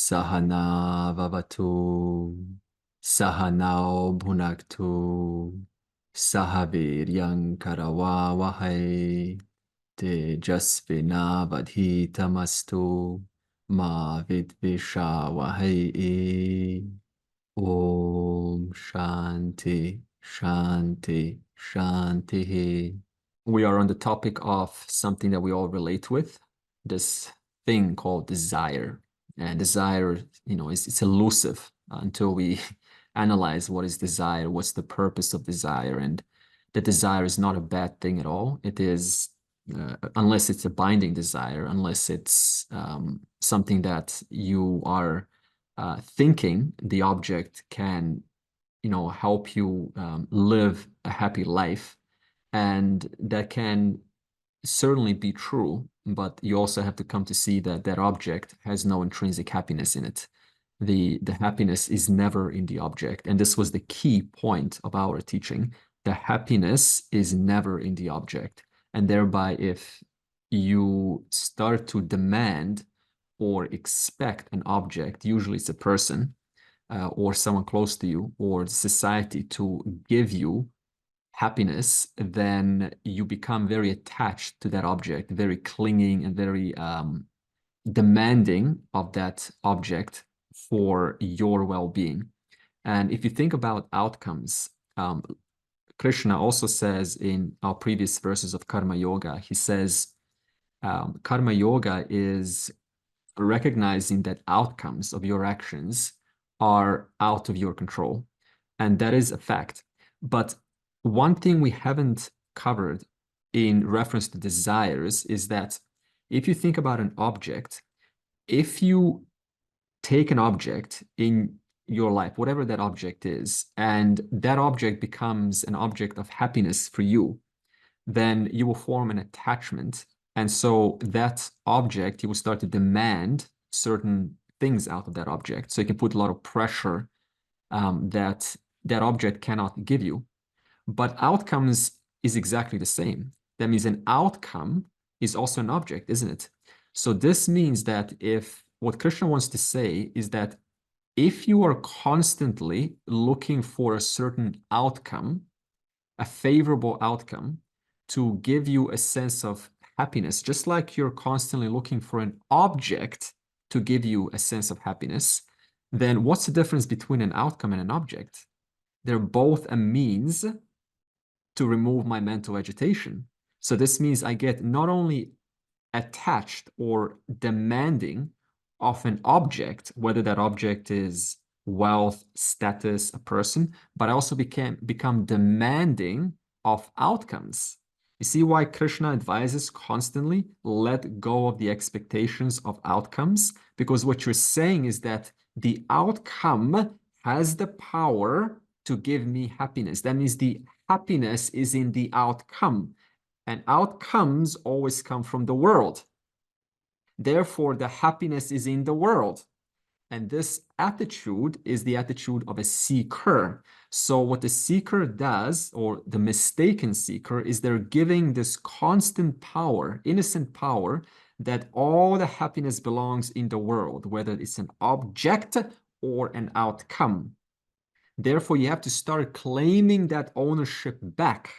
Sahana vavatu, sahanao bhunaktu, sahaviryang karavavahai, tejasvina vadhitamastu, ma vidvishavahai. Om Shanti, Shanti, Shanti. We are on the topic of something that we all relate with, this thing called desire. And desire, it's elusive until we analyze what is desire, what's the purpose of desire. And the desire is not a bad thing at all. It is, unless it's a binding desire, unless it's something that you are thinking the object can, help you live a happy life. And that can certainly be true, but you also have to come to see that that object has no intrinsic happiness in it. The happiness is never in the object. And this was the key point of our teaching. The happiness is never in the object. And thereby, if you start to demand or expect an object, usually it's a person or someone close to you or society, to give you happiness, then you become very attached to that object, very clinging and very demanding of that object for your well-being. And if you think about outcomes, Krishna also says in our previous verses of Karma Yoga, he says, Karma Yoga is recognizing that outcomes of your actions are out of your control. And that is a fact. But one thing we haven't covered in reference to desires is that if you think about an object, if you take an object in your life, whatever that object is, and that object becomes an object of happiness for you, then you will form an attachment. And so that object, you will start to demand certain things out of that object. So you can put a lot of pressure that object cannot give you. But outcomes is exactly the same. That means an outcome is also an object, isn't it? So this means that what Krishna wants to say is that if you are constantly looking for a certain outcome, a favorable outcome, to give you a sense of happiness, just like you're constantly looking for an object to give you a sense of happiness, then what's the difference between an outcome and an object? They're both a means to remove my mental agitation. So this means I get not only attached or demanding of an object, whether that object is wealth, status, a person, but I also become demanding of outcomes. You see why Krishna advises constantly let go of the expectations of outcomes? Because what you're saying is that the outcome has the power to give me happiness. That means the happiness is in the outcome, and outcomes always come from the world. Therefore, the happiness is in the world. And this attitude is the attitude of a seeker. So what the seeker does, or the mistaken seeker, is they're giving this constant power, innocent power, that all the happiness belongs in the world, whether it's an object or an outcome. Therefore, you have to start claiming that ownership back.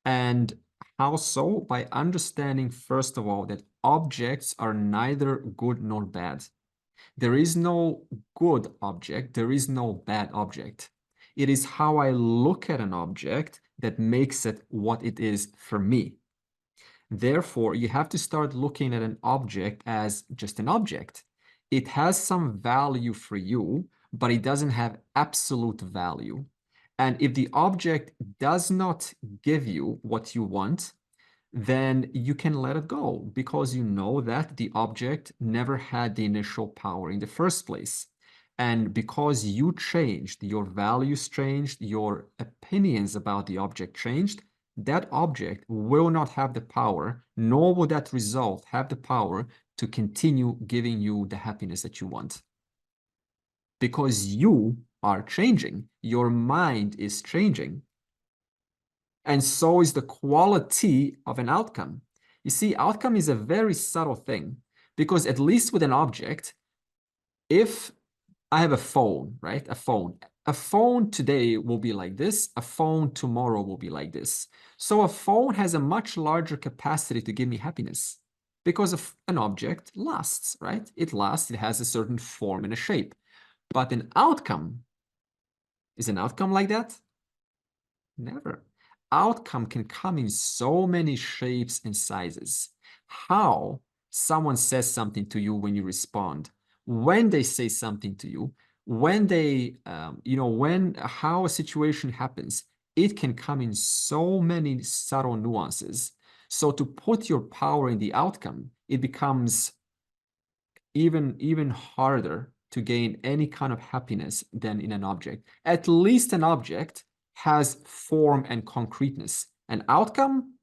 And how so? By understanding, first of all, that objects are neither good nor bad. There is no good object, there is no bad object. It is how I look at an object that makes it what it is for me. Therefore, you have to start looking at an object as just an object. It has some value for you, but it doesn't have absolute value. And if the object does not give you what you want, then you can let it go, because you know that the object never had the initial power in the first place. And because you changed, your values changed, your opinions about the object changed, that object will not have the power, nor will that result have the power to continue giving you the happiness that you want. Because you are changing, your mind is changing. And so is the quality of an outcome. You see, outcome is a very subtle thing, because at least with an object, if I have a phone, right? A phone today will be like this. A phone tomorrow will be like this. So a phone has a much larger capacity to give me happiness because of an object lasts, right? It lasts, it has a certain form and a shape. But an outcome, is an outcome like that? Never. Outcome can come in so many shapes and sizes. How someone says something to you when you respond, when they say something to you, when they, how a situation happens, it can come in so many subtle nuances. So to put your power in the outcome, it becomes even harder to gain any kind of happiness than in an object. At least an object has form and concreteness. An outcome,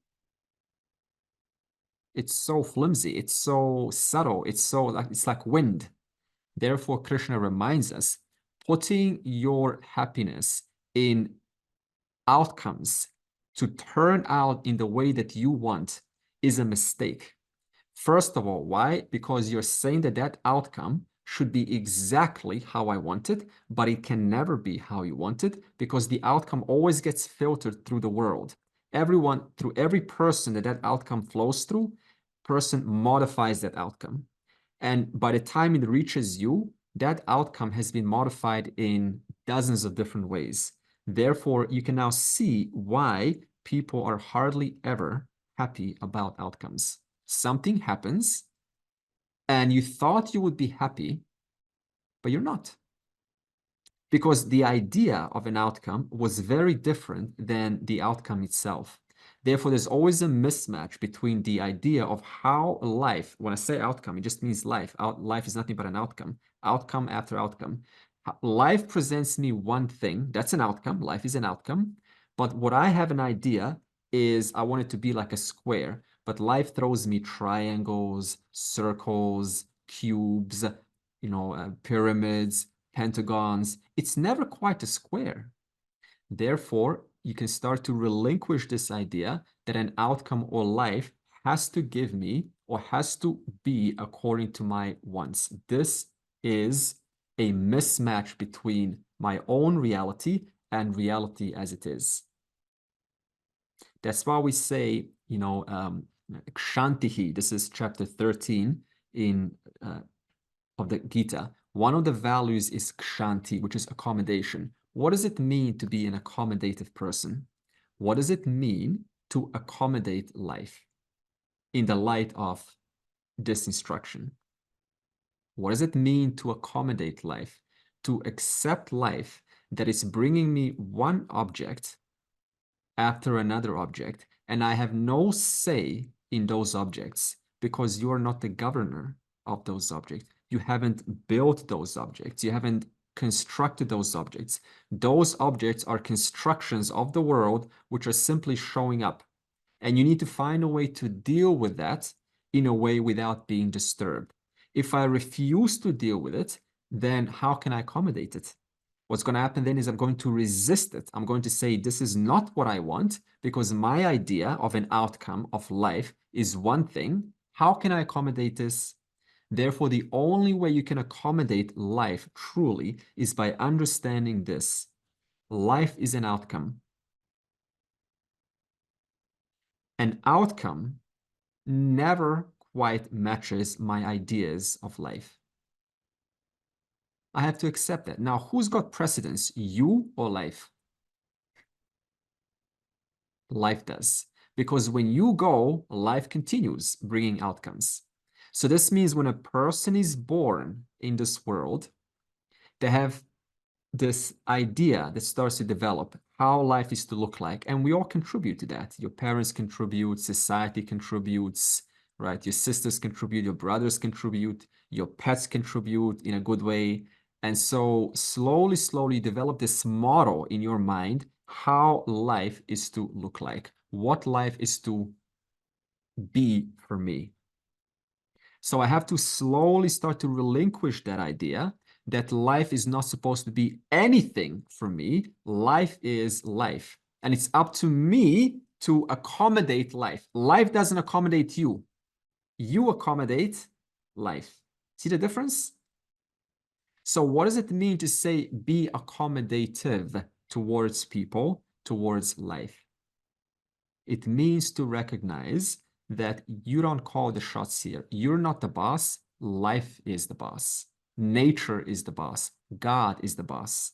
it's so flimsy, it's so subtle, it's like wind. Therefore, Krishna reminds us, putting your happiness in outcomes to turn out in the way that you want is a mistake. First of all, why? Because you're saying that that outcome should be exactly how I want it, but it can never be how you want it because the outcome always gets filtered through the world. Everyone, through every person that that outcome flows through, person modifies that outcome. And by the time it reaches you, that outcome has been modified in dozens of different ways. Therefore, you can now see why people are hardly ever happy about outcomes. Something happens and you thought you would be happy, but you're not. Because the idea of an outcome was very different than the outcome itself. Therefore, there's always a mismatch between the idea of how life, when I say outcome, it just means life. Life is nothing but an outcome, outcome after outcome. Life presents me one thing, that's an outcome, life is an outcome. But what I have an idea is I want it to be like a square, but life throws me triangles, circles, cubes, pyramids, pentagons. It's never quite a square. Therefore, you can start to relinquish this idea that an outcome or life has to give me or has to be according to my wants. This is a mismatch between my own reality and reality as it is. That's why we say, kshantihi, this is chapter 13 of the Gita. One of the values is kshanti, which is accommodation. What does it mean to be an accommodative person? What does it mean to accommodate life in the light of this instruction? What does it mean to accommodate life? To accept life that is bringing me one object after another object, and I have no say in those objects because you are not the governor of those objects. You haven't built those objects. You haven't constructed those objects. Those objects are constructions of the world which are simply showing up. And you need to find a way to deal with that in a way without being disturbed. If I refuse to deal with it, then how can I accommodate it? What's going to happen then is I'm going to resist it. I'm going to say, this is not what I want because my idea of an outcome of life is one thing. How can I accommodate this? Therefore, the only way you can accommodate life truly is by understanding this. Life is an outcome. An outcome never quite matches my ideas of life. I have to accept that. Now, who's got precedence, you or life? Life does. Because when you go, life continues bringing outcomes. So this means when a person is born in this world, they have this idea that starts to develop how life is to look like. And we all contribute to that. Your parents contribute, society contributes, right? Your sisters contribute, your brothers contribute, your pets contribute in a good way. And so slowly, slowly develop this model in your mind, how life is to look like, what life is to be for me. So I have to slowly start to relinquish that idea that life is not supposed to be anything for me. Life is life. And it's up to me to accommodate life. Life doesn't accommodate you. You accommodate life. See the difference? So what does it mean to say be accommodative towards people, towards life? It means to recognize that you don't call the shots here. You're not the boss. Life is the boss. Nature is the boss. God is the boss.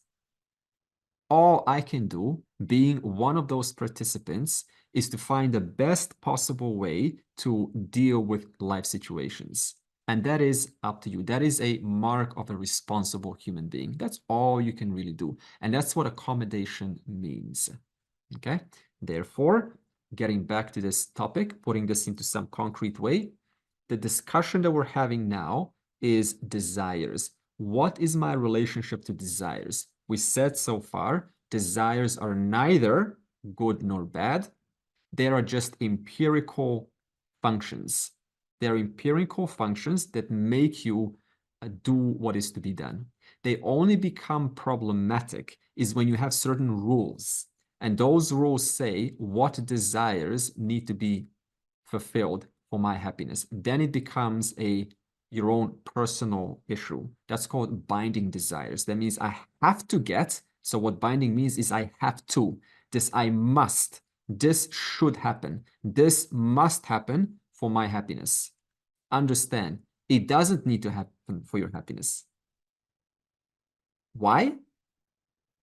All I can do, being one of those participants, is to find the best possible way to deal with life situations. And that is up to you. That is a mark of a responsible human being. That's all you can really do. And that's what accommodation means. Okay? Therefore, getting back to this topic, putting this into some concrete way, the discussion that we're having now is desires. What is my relationship to desires? We said so far, desires are neither good nor bad. They are just empirical functions. They're empirical functions that make you do what is to be done. They only become problematic is when you have certain rules. And those rules say what desires need to be fulfilled for my happiness. Then it becomes your own personal issue. That's called binding desires. That means I have to get. So what binding means is I have to. This I must. This should happen. This must happen for my happiness. Understand, it doesn't need to happen for your happiness. Why?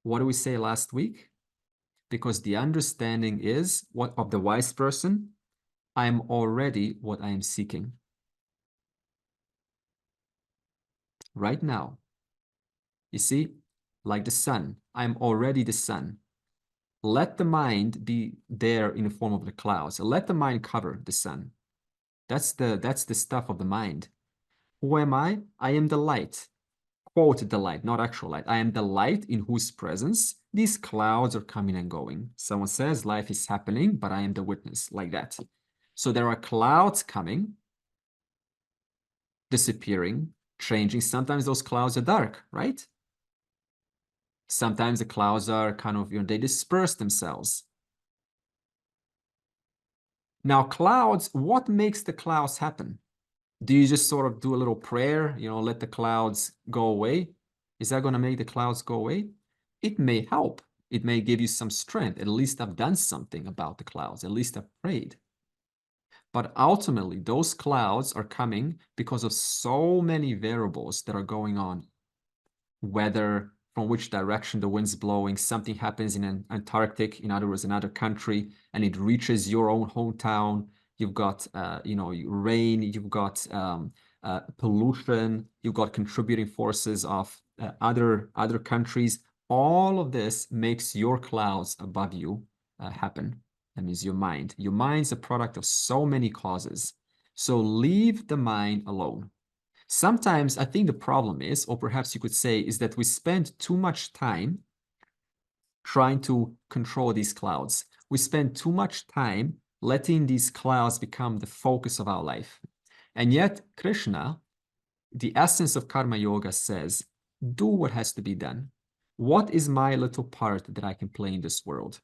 What did we say last week? Because the understanding is what of the wise person, I am already what I am seeking. Right now, you see, like the sun, I am already the sun. Let the mind be there in the form of the clouds. Let the mind cover the sun. That's the stuff of the mind. Who am I? I am the light. Quote the light, not actual light. I am the light in whose presence these clouds are coming and going. Someone says life is happening, but I am the witness, like that. So there are clouds coming, disappearing, changing. Sometimes those clouds are dark, right? Sometimes the clouds are kind of, they disperse themselves. Now, clouds, what makes the clouds happen? Do you just sort of do a little prayer, let the clouds go away? Is that going to make the clouds go away? It may help. It may give you some strength. At least I've done something about the clouds. At least I've prayed. But ultimately, those clouds are coming because of so many variables that are going on. Weather, from which direction the wind's blowing, something happens in an Antarctic, in other words, another country, and it reaches your own hometown. You've got, rain, you've got pollution, you've got contributing forces of other countries. All of this makes your clouds above you happen. That means your mind. Your mind's a product of so many causes. So leave the mind alone. Sometimes I think the problem is, or perhaps you could say, is that we spend too much time trying to control these clouds. We spend too much time letting these clouds become the focus of our life. And yet, Krishna, the essence of karma yoga, says, do what has to be done. What is my little part that I can play in this world?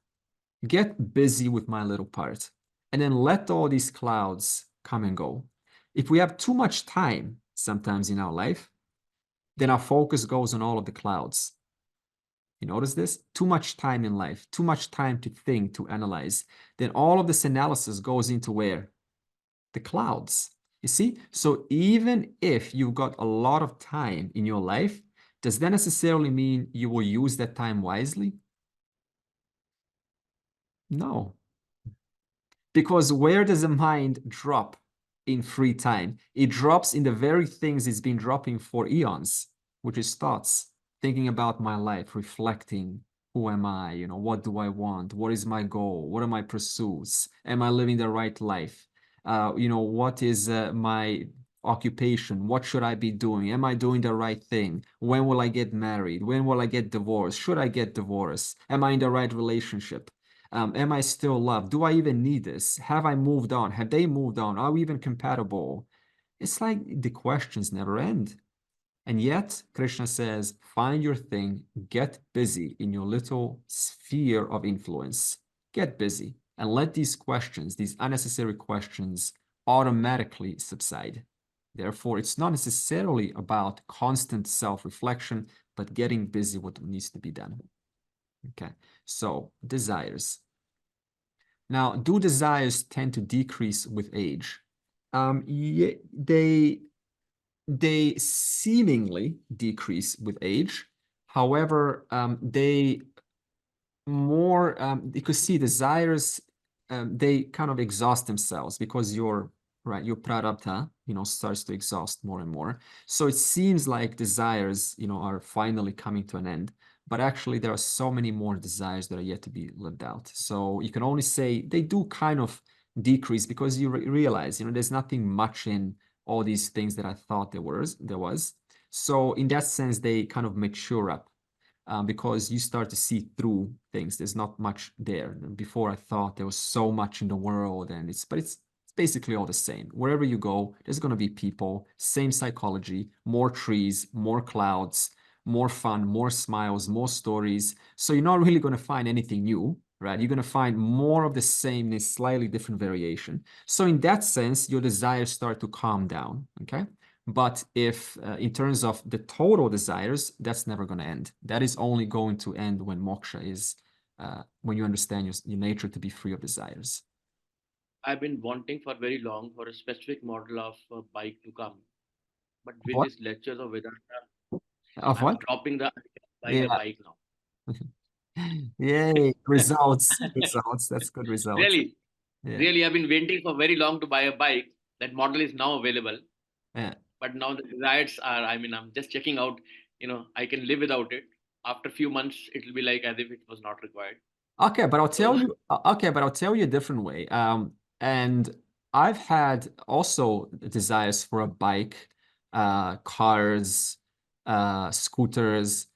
Get busy with my little part, and then let all these clouds come and go. If we have too much time sometimes in our life, then our focus goes on all of the clouds. You notice this? Too much time in life, too much time to think, to analyze. Then all of this analysis goes into where? The clouds. You see? So even if you've got a lot of time in your life, does that necessarily mean you will use that time wisely? No. Because where does the mind drop in free time? It drops in the very things it's been dropping for eons, which is thoughts, thinking about my life, reflecting, who am I? What do I want? What is my goal? What are my pursuits? Am I living the right life? What is my occupation? What should I be doing? Am I doing the right thing? When will I get married? When will I get divorced? Should I get divorced? Am I in the right relationship? Am I still loved? Do I even need this? Have I moved on? Have they moved on? Are we even compatible? It's like the questions never end. And yet, Krishna says, find your thing, get busy in your little sphere of influence. Get busy and let these questions, these unnecessary questions, automatically subside. Therefore, it's not necessarily about constant self-reflection, but getting busy with what needs to be done. Okay, so desires. Now, do desires tend to decrease with age? Yeah, they seemingly decrease with age. However, they more you could see desires, they kind of exhaust themselves because your prarabdha, starts to exhaust more and more. So it seems like desires, are finally coming to an end, but actually there are so many more desires that are yet to be lived out. So you can only say they do kind of decrease because you realize, there's nothing much in all these things that I thought there was. So in that sense, they kind of mature up. Because you start to see through things. There's not much there. Before I thought there was so much in the world, and it's basically all the same. Wherever you go, there's going to be people, same psychology, more trees, more clouds, more fun, more smiles, more stories. So you're not really going to find anything new, right? You're going to find more of the same in a slightly different variation. So in that sense, your desires start to calm down, okay? But if in terms of the total desires, that's never going to end. That is only going to end when moksha is, when you understand your nature to be free of desires. I've been wanting for very long for a specific model of bike to come, but with What? these lectures of Vedanta, Of I'm what? dropping the idea of buying a Yeah. bike now. Yay. Results. Results. That's good results. Really, Yeah. really, I've been waiting for very long to buy a bike. That model is now available, Yeah. but now the desires are. I mean, I'm just checking out. I can live without it. After a few months, it will be like as if it was not required. Okay, but I'll So tell you. Okay, but I'll tell you a different way. And I've had also desires for a bike, cars, scooters.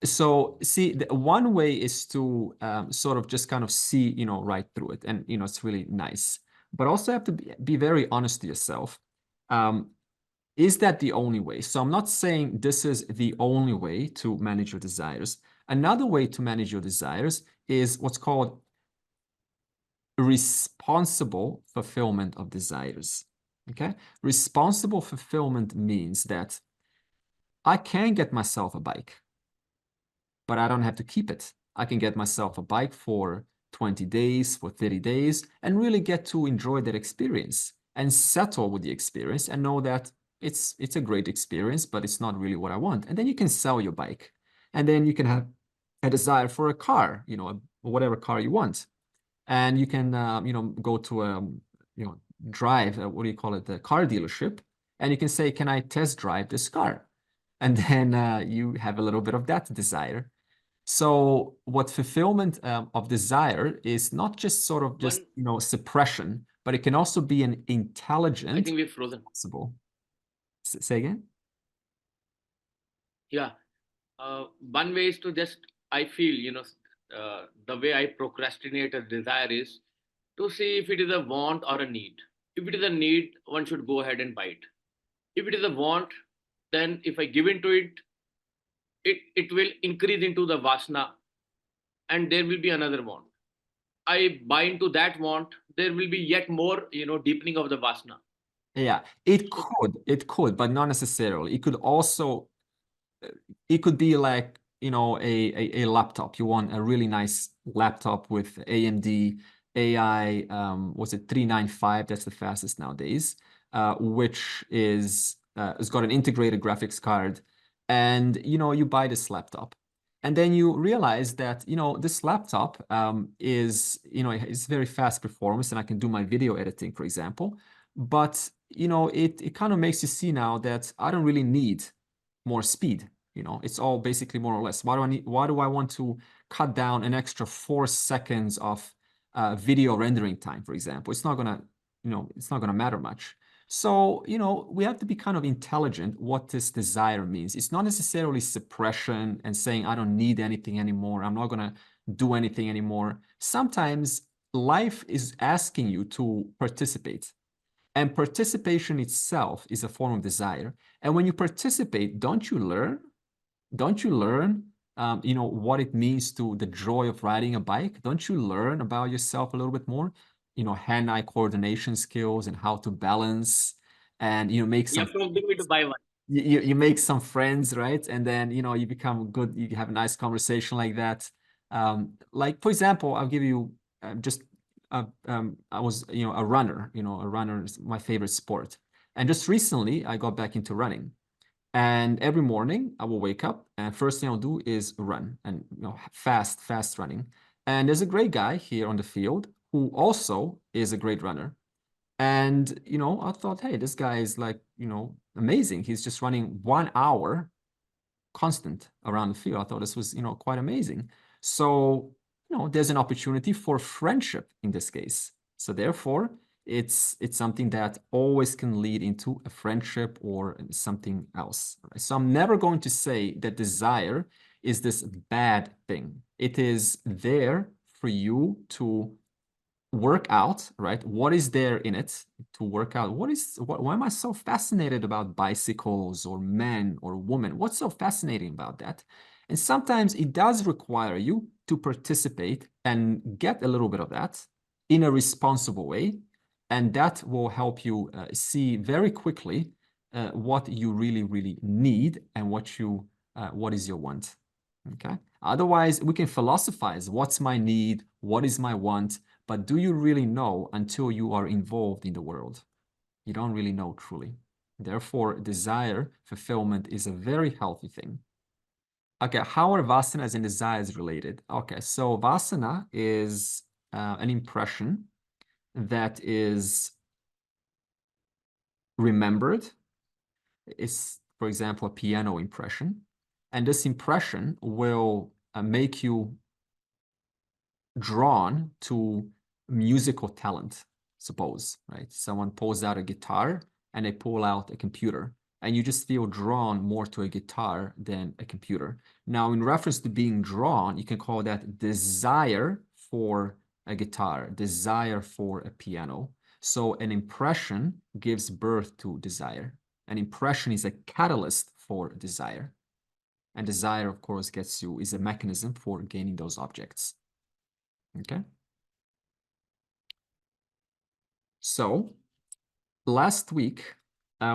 So see, one way is to sort of just kind of see, right through it, and it's really nice. But also have to be very honest to yourself. Um, is that the only way? So I'm not saying this is the only way to manage your desires. Another way to manage your desires is what's called responsible fulfillment of desires. Okay? Responsible fulfillment means that I can get myself a bike, but I don't have to keep it. I can get myself a bike for 20 days, for 30 days, and really get to enjoy that experience and settle with the experience and know that it's a great experience, but it's not really what I want. And then you can sell your bike. And then you can have a desire for a car, whatever car you want. And you can, go to a, drive, what do you call it, the car dealership, and you can say, can I test drive this car? And then you have a little bit of that desire. So what fulfillment of desire is not just sort of just, one, suppression, but it can also be an I intelligent, think we've frozen. possible. Say again? Yeah. One way is to just, I feel, the way I procrastinate a desire is to see if it is a want or a need. If it is a need, one should go ahead and buy it. If it is a want, then if I give into it, it will increase into the vasana and there will be another want. I buy into that want, there will be yet more, deepening of the vasana. Yeah, So it could, but not necessarily. It could also it could be like, a laptop. You want a really nice laptop with AMD AI, was it 395? That's the fastest nowadays, which is it's got an integrated graphics card. And, you buy this laptop. And then you realize that, this laptop it's very fast performance and I can do my video editing, for example. But, it kind of makes you see now that I don't really need more speed. It's all basically more or less. Why do I want to cut down an extra 4 seconds of video rendering time, for example? It's not gonna matter much. So, we have to be kind of intelligent what this desire means. It's not necessarily suppression and saying, I don't need anything anymore. I'm not gonna do anything anymore. Sometimes life is asking you to participate. And participation itself is a form of desire. And when you participate, don't you learn? Don't you learn, what it means to the joy of riding a bike? Don't you learn about yourself a little bit more? Hand-eye coordination skills and how to balance, and you make You some have to do it to buy one. you make some friends, right? And then you become good, you have a nice conversation like that. Like for example, I'll give you just I was a runner. A runner is my favorite sport, and just recently I got back into running. And every morning I will wake up and first thing I'll do is run, and fast running. And there's a great guy here on the field who also is a great runner. And I thought, hey, this guy is like, amazing. He's just running 1 hour constant around the field. I thought this was, quite amazing. So, there's an opportunity for friendship in this case. So therefore, it's something that always can lead into a friendship or something else. Right? So I'm never going to say that desire is this bad thing. It is there for you to work out, right? What is there in it to work out? Why am I so fascinated about bicycles or men or women? What's so fascinating about that? And sometimes it does require you to participate and get a little bit of that in a responsible way. And that will help you see very quickly what you really, really need and what is your want. Okay. Otherwise, we can philosophize. What's my need? What is my want? But do you really know until you are involved in the world? You don't really know truly. Therefore, desire, fulfillment is a very healthy thing. Okay, how are vasanas and desires related? Okay, so vasana is an impression that is remembered. It's, for example, a piano impression. And this impression will make you drawn to musical talent, suppose, right? Someone pulls out a guitar and they pull out a computer, and you just feel drawn more to a guitar than a computer. Now, in reference to being drawn, you can call that desire for a guitar, desire for a piano. So an impression gives birth to desire. An impression is a catalyst for desire. And desire, of course, is a mechanism for gaining those objects. Okay. So last week,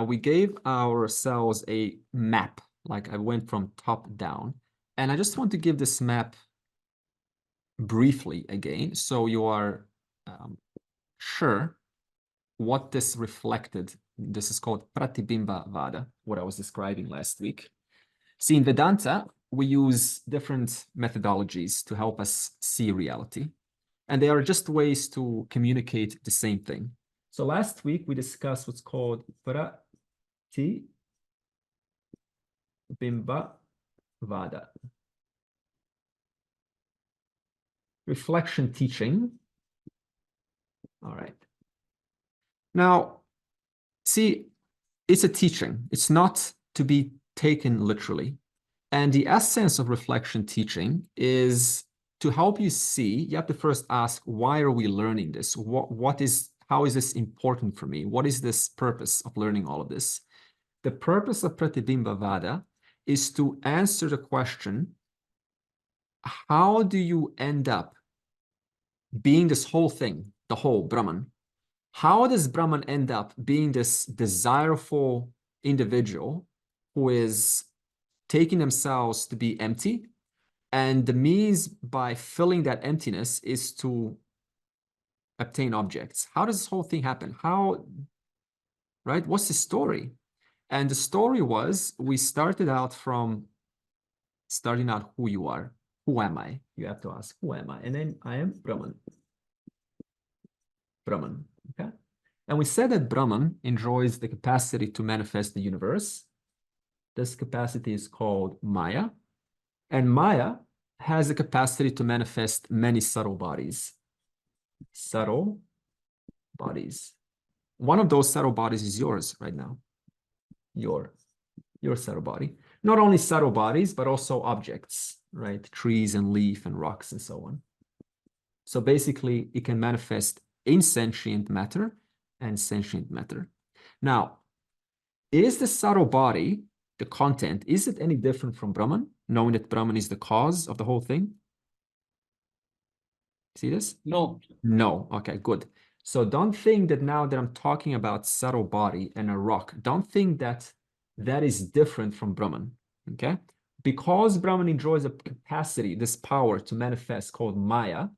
we gave ourselves a map, like I went from top down. And I just want to give this map briefly again, so you are sure what this reflected. This is called Pratibimba Vada, what I was describing last week. See, in Vedanta, we use different methodologies to help us see reality. And they are just ways to communicate the same thing. So last week, we discussed what's called Pratibimba Vada. Reflection teaching. All right. Now, see, it's a teaching. It's not to be taken literally. And the essence of reflection teaching is to help you see. You have to first ask, why are we learning this? How is this important for me? What is this purpose of learning all of this? The purpose of Pratibimba Vada is to answer the question, how do you end up being this whole thing, the whole Brahman? How does Brahman end up being this desireful individual who is taking themselves to be empty? And the means by filling that emptiness is to obtain objects. How does this whole thing happen? Right? What's the story? And the story was, we starting out who you are. Who am I? You have to ask, who am I? And then I am Brahman. Brahman, okay? And we said that Brahman enjoys the capacity to manifest the universe. This capacity is called Maya. And Maya has the capacity to manifest many subtle bodies. Subtle bodies. One of those subtle bodies is yours right now. Your subtle body. Not only subtle bodies, but also objects, right? Trees and leaf and rocks and so on. So basically, it can manifest insentient matter and sentient matter. Now, is the subtle body, the content, is it any different from Brahman, knowing that Brahman is the cause of the whole thing? See this? No. No. Okay, good. So don't think that now that I'm talking about subtle body and a rock, don't think that that is different from Brahman, okay? Because Brahman enjoys a capacity, this power to manifest called Maya,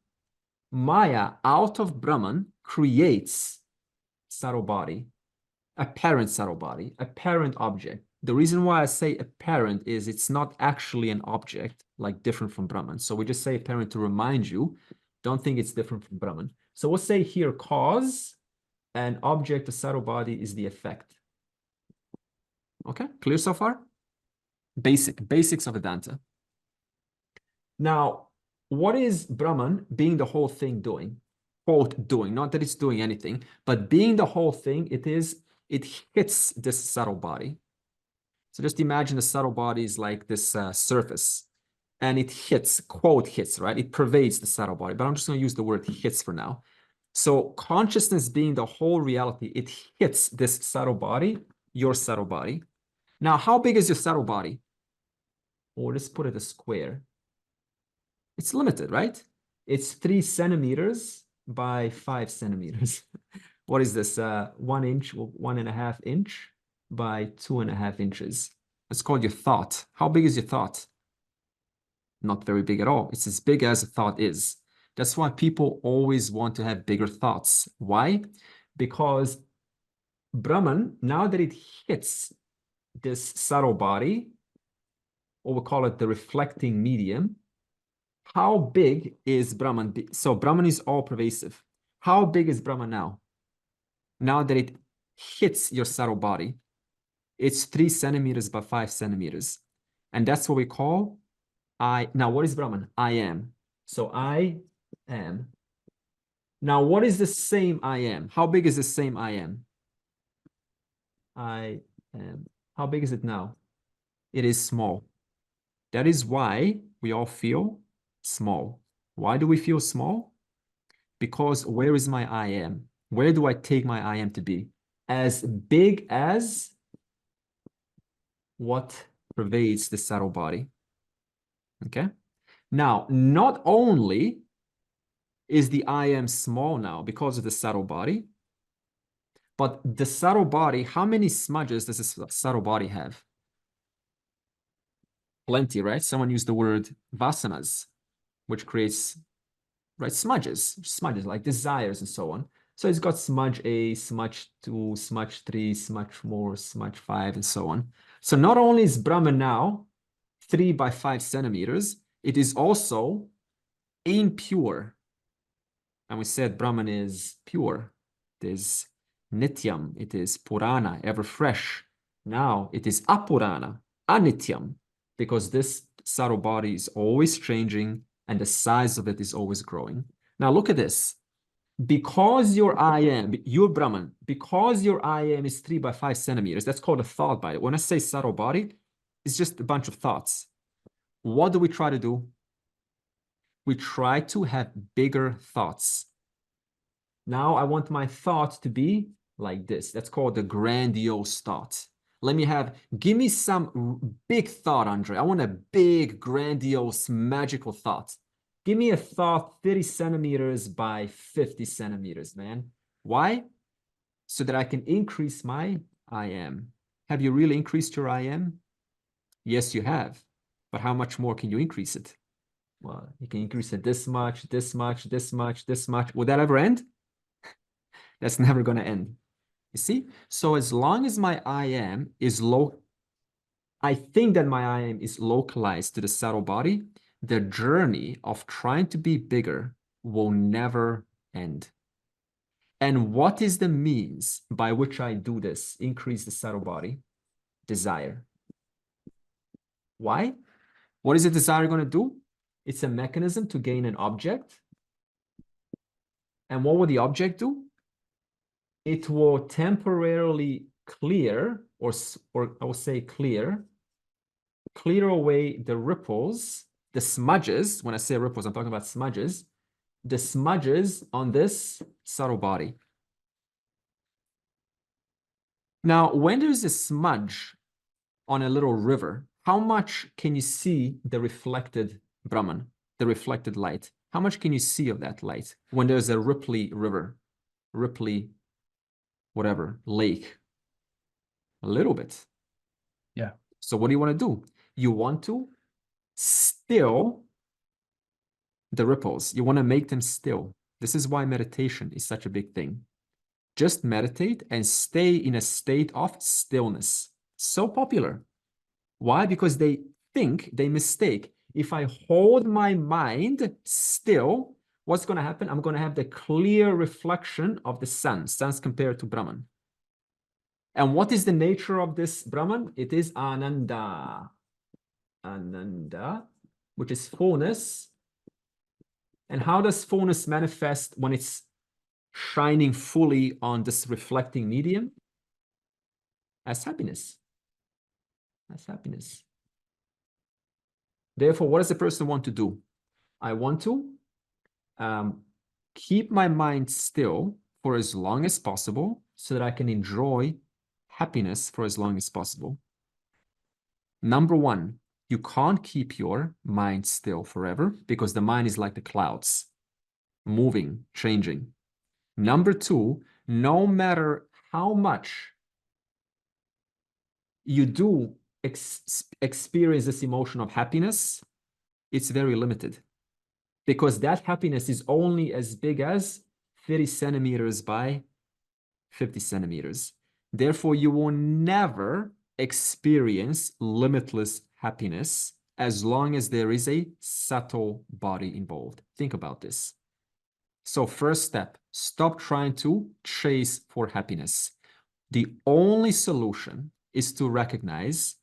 Maya out of Brahman creates subtle body, apparent subtle body, apparent object. The reason why I say apparent is it's not actually an object, like different from Brahman. So we just say apparent to remind you, don't think it's different from Brahman. So we'll say here cause and object, the subtle body is the effect. Okay, clear so far? Basics of Vedanta. Now, what is Brahman being the whole thing doing? Quote, doing, not that it's doing anything, but being the whole thing, it hits this subtle body. So just imagine the subtle body is like this surface, and it hits, quote, hits, right? It pervades the subtle body, but I'm just going to use the word hits for now. So consciousness being the whole reality, it hits this subtle body, your subtle body. Now, how big is your subtle body? Or let's put it a square. It's limited, right? It's 3 centimeters by 5 centimeters. What is this? 1 inch or 1.5 inch by 2.5 inches. It's called your thought. How big is your thought? Not very big at all. It's as big as a thought is. That's why people always want to have bigger thoughts. Why? Because Brahman, now that it hits this subtle body, or we call it the reflecting medium, how big is Brahman? So Brahman is all pervasive. How big is Brahman now? Now that it hits your subtle body, it's 3 centimeters by 5 centimeters. And that's what we call I. Now, what is Brahman? I am. So I am. Now, what is the same I am? How big is the same I am? I am. How big is it now? It is small. That is why we all feel small. Why do we feel small? Because where is my I am? Where do I take my I am to be? As big as what pervades the subtle body. Okay? Now, not only is the I am small now because of the subtle body, but the subtle body, how many smudges does this subtle body have? Plenty, right? Someone used the word vasanas, which creates, right, smudges like desires and so on. So it's got smudge A, smudge 2, smudge 3, smudge 4, smudge 5, and so on. So not only is Brahman now 3 by 5 centimeters, it is also impure. And we said Brahman is pure. It is nityam. It is purana, ever fresh. Now it is apurana, anityam, because this subtle body is always changing and the size of it is always growing. Now look at this. Because your I am, your Brahman, because your I am is 3 by 5 centimeters, that's called a thought body. When I say subtle body, it's just a bunch of thoughts. What do we try to do? We try to have bigger thoughts. Now I want my thought to be like this. That's called the grandiose thought. Give me some big thought, Andre. I want a big, grandiose, magical thought. Give me a thought 30 centimeters by 50 centimeters, man. Why? So that I can increase my I am. Have you really increased your I am? Yes, you have. But how much more can you increase it? Well, you can increase it this much, this much, this much, this much. Will that ever end? That's never going to end. You see? So as long as my I am is low, I think that my I am is localized to the subtle body, the journey of trying to be bigger will never end. And what is the means by which I do this? Increase the subtle body? Desire. Why? What is the desire going to do? It's a mechanism to gain an object. And what will the object do? It will temporarily clear, or I will say clear away the ripples, the smudges. When I say ripples, I'm talking about smudges, the smudges on this subtle body. Now, when there's a smudge on a little river, how much can you see the reflected Brahman, the reflected light? How much can you see of that light when there's a ripply river? ripply, whatever, lake. A little bit. Yeah. So what do you want to do? You want to still the ripples. You want to make them still. This is why meditation is such a big thing. Just meditate and stay in a state of stillness. So popular. Why? Because they mistake. If I hold my mind still, what's going to happen? I'm going to have the clear reflection of the sun. Sun's compared to Brahman. And what is the nature of this Brahman? It is Ananda. Ananda, which is fullness. And how does fullness manifest when it's shining fully on this reflecting medium? As happiness. As happiness. Therefore, what does the person want to do? I want to keep my mind still for as long as possible so that I can enjoy happiness for as long as possible. Number one, you can't keep your mind still forever because the mind is like the clouds, moving, changing. Number two, no matter how much you do experience this emotion of happiness, it's very limited because that happiness is only as big as 30 centimeters by 50 centimeters. Therefore, you will never experience limitless happiness as long as there is a subtle body involved. Think about this. So first step, stop trying to chase for happiness. The only solution is to recognize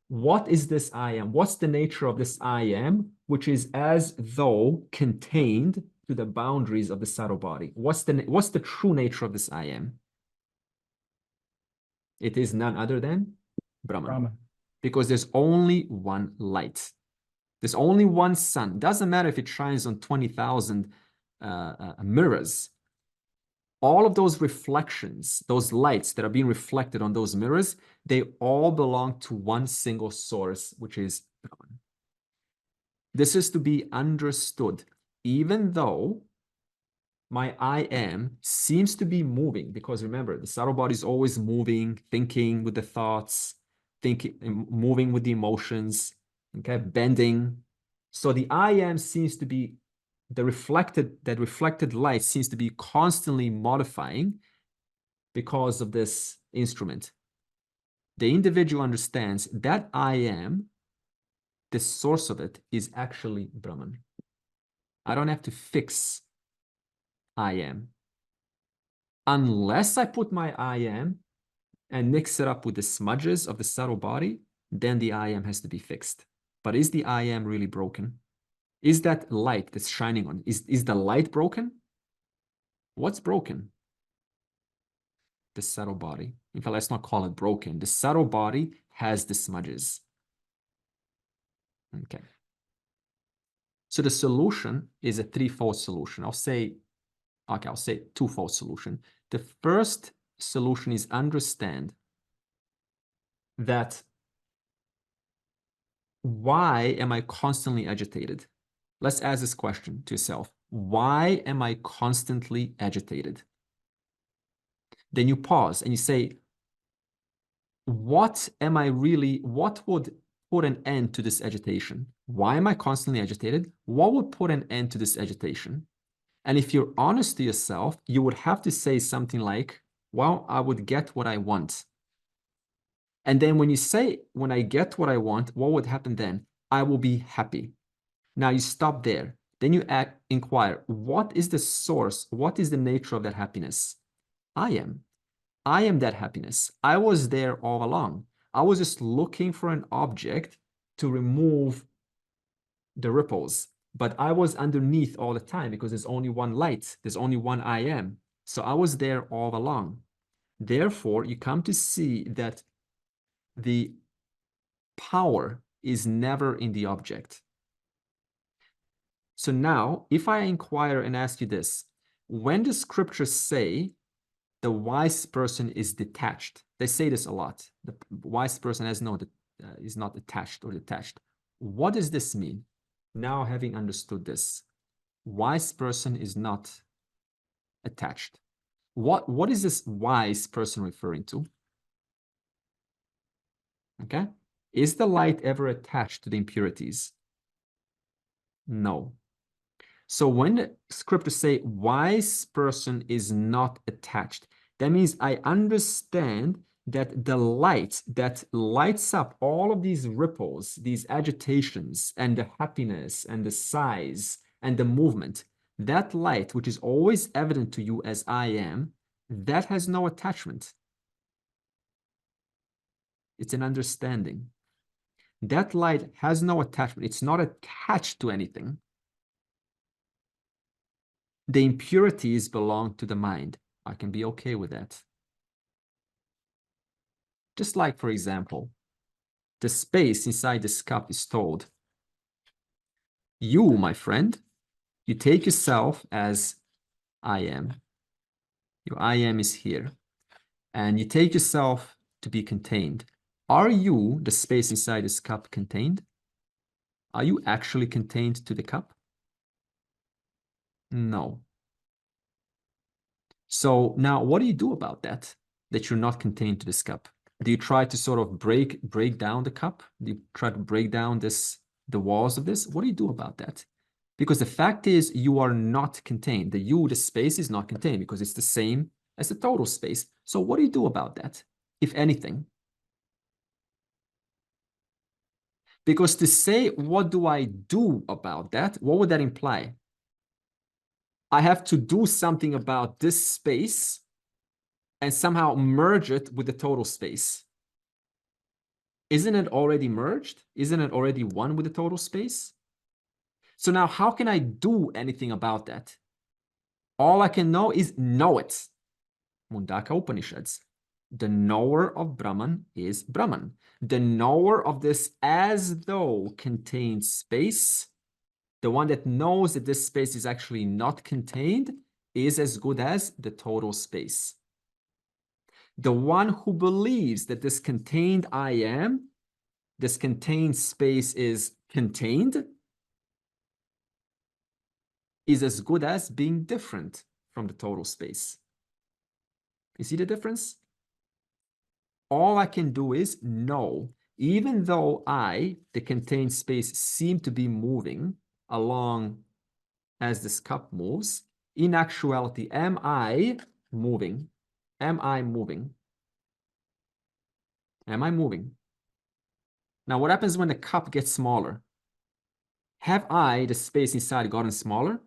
what is this I am? What's the nature of this I am, which is as though contained to the boundaries of the subtle body? What's the true nature of this I am? It is none other than Brahman. Brahman. Because there's only one light. There's only one sun. Doesn't matter if it shines on 20,000 mirrors. All of those reflections, those lights that are being reflected on those mirrors, they all belong to one single source, which is Brahman. This is to be understood, even though my I am seems to be moving, because remember, the subtle body is always moving, thinking with the thoughts, thinking, moving with the emotions, okay, bending. So the I am seems to be that reflected light seems to be constantly modifying because of this instrument. The individual understands that I am, the source of it is actually Brahman. I don't have to fix I am. Unless I put my I am and mix it up with the smudges of the subtle body, then the I am has to be fixed. But is the I am really broken? Is that light that's shining on, is the light broken? What's broken? The subtle body. In fact, let's not call it broken. The subtle body has the smudges. Okay. So the solution is a threefold solution. I'll say twofold solution. The first solution is understand that why am I constantly agitated? Let's ask this question to yourself. Why am I constantly agitated? Then you pause and you say, what would put an end to this agitation? Why am I constantly agitated? What would put an end to this agitation? And if you're honest to yourself, you would have to say something like, well, I would get what I want. And then when you say, when I get what I want, what would happen then? I will be happy. Now you stop there. Then you inquire, what is the source? What is the nature of that happiness? I am. I am that happiness. I was there all along. I was just looking for an object to remove the ripples. But I was underneath all the time because there's only one light. There's only one I am. So I was there all along. Therefore, you come to see that the power is never in the object. So now, if I inquire and ask you this, when the scriptures say the wise person is detached, they say this a lot. The wise person is not attached or detached. What does this mean? Now, having understood this, wise person is not attached. What is this wise person referring to? Okay. Is the light ever attached to the impurities? No. So when the scriptures say wise person is not attached, that means I understand that the light that lights up all of these ripples, these agitations, and the happiness, and the sighs, and the movement, that light, which is always evident to you as I am, that has no attachment. It's an understanding. That light has no attachment. It's not attached to anything. The impurities belong to the mind. I can be okay with that. Just like, for example, the space inside this cup is told, you, my friend, you take yourself as I am. Your I am is here. And you take yourself to be contained. Are you, the space inside this cup, contained? Are you actually contained to the cup? No. So now what do you do about that you're not contained to this cup? Do you try to sort of break down the cup? Do you try to break down the walls of this? What do you do about that? Because the fact is you are not contained. The space is not contained because it's the same as the total space. So what do you do about that, if anything? Because to say, what do I do about that? What would that imply? I have to do something about this space and somehow merge it with the total space. Isn't it already merged? Isn't it already one with the total space? So now how can I do anything about that? All I can know is know it. Mundaka Upanishads. The knower of Brahman is Brahman. The knower of this as though contained space, the one that knows that this space is actually not contained, is as good as the total space. The one who believes that this contained I am, this contained space is contained, is as good as being different from the total space. You see the difference? All I can do is know, even though I, the contained space, seem to be moving along as this cup moves, in actuality, am I moving? Am I moving? Am I moving? Now, what happens when the cup gets smaller? Have I, the space inside, gotten smaller?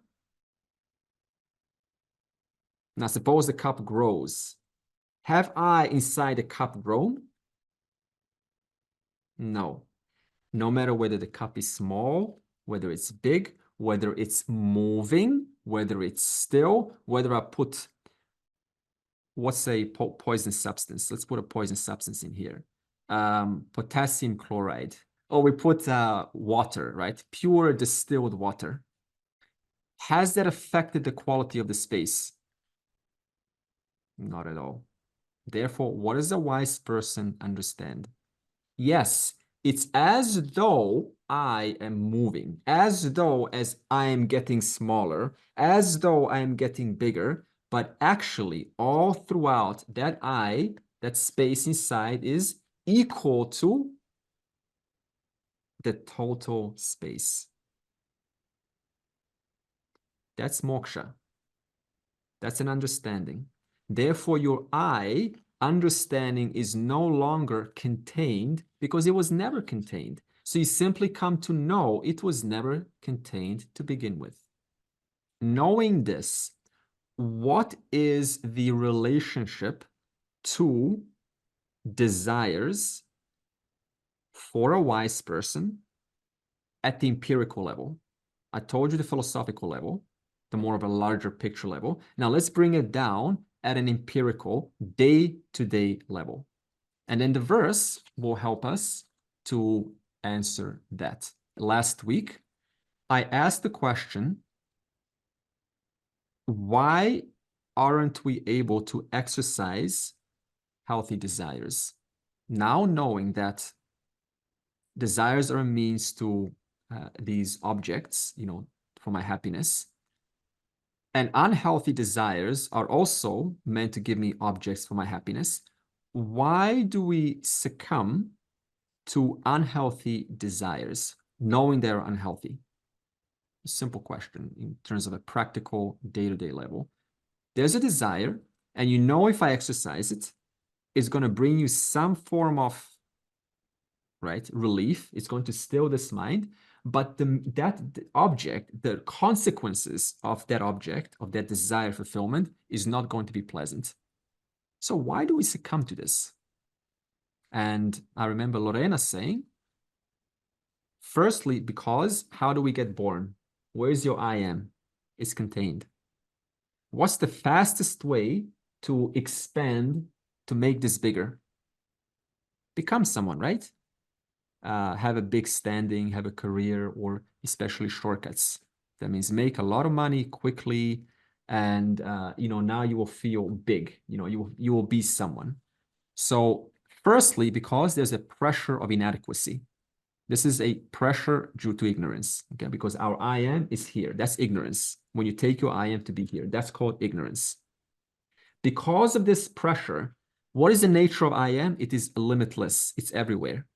Now, suppose the cup grows. Have I inside the cup grown? No. No matter whether the cup is small, whether it's big, whether it's moving, whether it's still, whether I put, what's a poison substance? Let's put a poison substance in here. Potassium chloride. Oh, we put water, right? Pure distilled water. Has that affected the quality of the space? Not at all. Therefore, what does a wise person understand? Yes, it's as though I am moving, as though as I am getting smaller, as though I am getting bigger, but actually all throughout that that space inside is equal to the total space. That's moksha. That's an understanding. Therefore, your I understanding is no longer contained because it was never contained. So you simply come to know it was never contained to begin with. Knowing this, what is the relationship to desires for a wise person at the empirical level? I told you the philosophical level, the more of a larger picture level. Now let's bring it down at an empirical day-to-day level. And then the verse will help us to answer that. Last week, I asked the question, why aren't we able to exercise healthy desires? Now knowing that desires are a means to these objects, for my happiness, And unhealthy desires are also meant to give me objects for my happiness. Why do we succumb to unhealthy desires, knowing they're unhealthy? A simple question in terms of a practical day-to-day level. There's a desire, and you know if I exercise it, it's going to bring you some form of relief. It's going to still this mind, but the object, the consequences of that object, of that desire fulfillment, is not going to be pleasant. So why do we succumb to this? And I remember Lorena saying, firstly, because how do we get born? Where's your I am? It's contained. What's the fastest way to expand, to make this bigger? Become someone, right? Have a big standing, have a career, or especially shortcuts. That means make a lot of money quickly, and now you will feel big. You will be someone. So firstly, because there's a pressure of inadequacy. This is a pressure due to ignorance, okay? Because our I am is here. That's ignorance. When you take your I am to be here, that's called ignorance. Because of this pressure, what is the nature of I am? It is limitless. It's everywhere.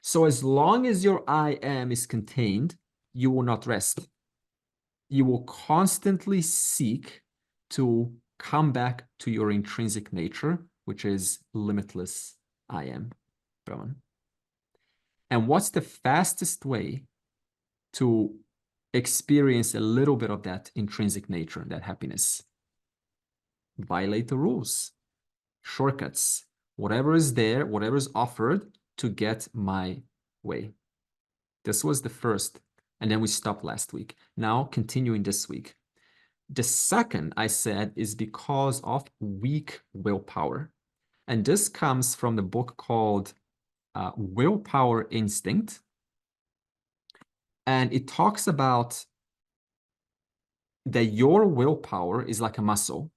So as long as your I am is contained, you will not rest. You will constantly seek to come back to your intrinsic nature, which is limitless I am, Brahman. And what's the fastest way to experience a little bit of that intrinsic nature, that happiness? Violate the rules, shortcuts, whatever is there, whatever is offered to get my way. This was the first, and then we stopped last week. Now, continuing this week. The second, I said, is because of weak willpower. And this comes from the book called Willpower Instinct. And it talks about that your willpower is like a muscle.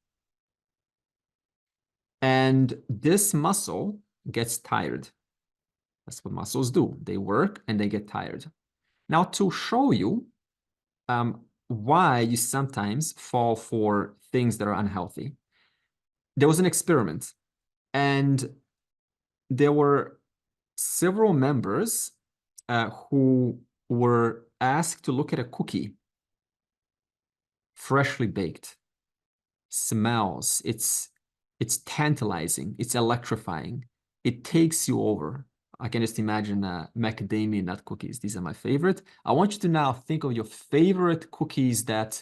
And this muscle gets tired. That's what muscles do. They work and they get tired. Now, to show you why you sometimes fall for things that are unhealthy, there was an experiment, and there were several members who were asked to look at a cookie, freshly baked, smells, it's tantalizing, it's electrifying, it takes you over. I can just imagine macadamia nut cookies. These are my favorite. I want you to now think of your favorite cookies that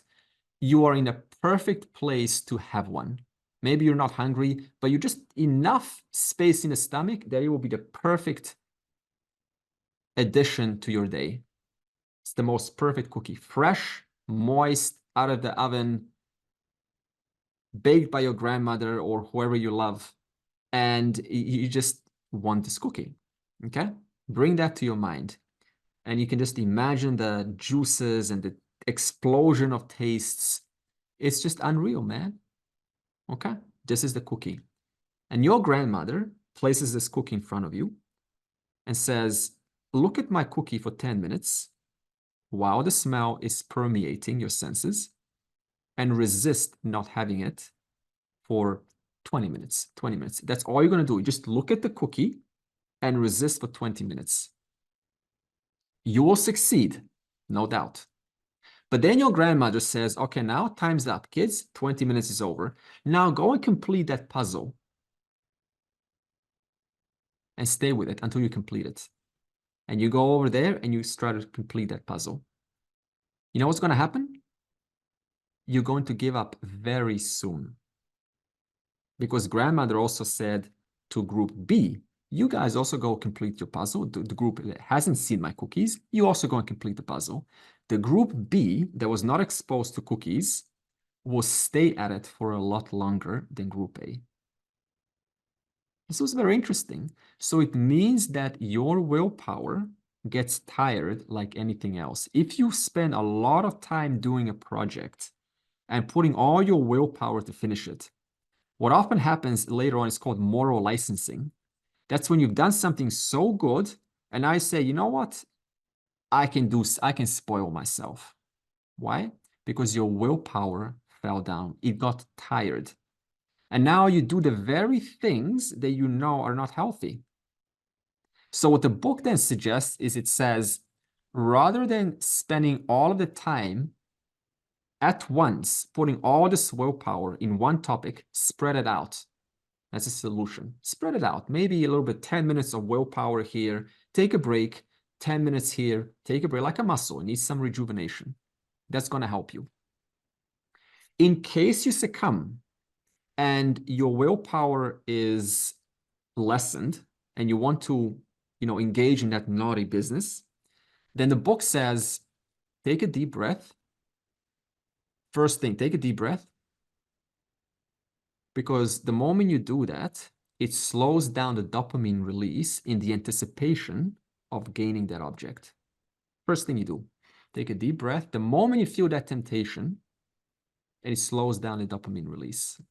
you are in a perfect place to have one. Maybe you're not hungry, but you just enough space in the stomach that it will be the perfect addition to your day. It's the most perfect cookie. Fresh, moist, out of the oven, baked by your grandmother or whoever you love. And you just want this cookie. Okay, bring that to your mind, and you can just imagine the juices and the explosion of tastes. It's just unreal, man. Okay, this is the cookie, and your grandmother places this cookie in front of you and says, look at my cookie for 10 minutes while the smell is permeating your senses, and resist not having it for 20 minutes. That's all you're going to do. Just look at the cookie and resist for 20 minutes. You will succeed, no doubt. But then your grandmother says, okay, now time's up, kids. 20 minutes is over. Now go and complete that puzzle and stay with it until you complete it. And you go over there and you try to complete that puzzle. You know what's going to happen? You're going to give up very soon. Because grandmother also said to group B, you guys also go complete your puzzle. The group that hasn't seen my cookies, you also go and complete the puzzle. The group B that was not exposed to cookies will stay at it for a lot longer than group A. This was very interesting. So it means that your willpower gets tired like anything else. If you spend a lot of time doing a project and putting all your willpower to finish it, what often happens later on is called moral licensing. That's when you've done something so good, and I say, you know what? I can spoil myself. Why? Because your willpower fell down. It got tired. And now you do the very things that you know are not healthy. So what the book then suggests is it says, rather than spending all of the time at once, putting all this willpower in one topic, spread it out. That's a solution. Spread it out. Maybe a little bit, 10 minutes of willpower here, take a break, 10 minutes here, take a break, like a muscle. It needs some rejuvenation. That's going to help you. In case you succumb and your willpower is lessened and you want to, engage in that naughty business, then the book says, take a deep breath. First thing, take a deep breath. Because the moment you do that, it slows down the dopamine release in the anticipation of gaining that object. First thing you do, take a deep breath. The moment you feel that temptation, and it slows down the dopamine release.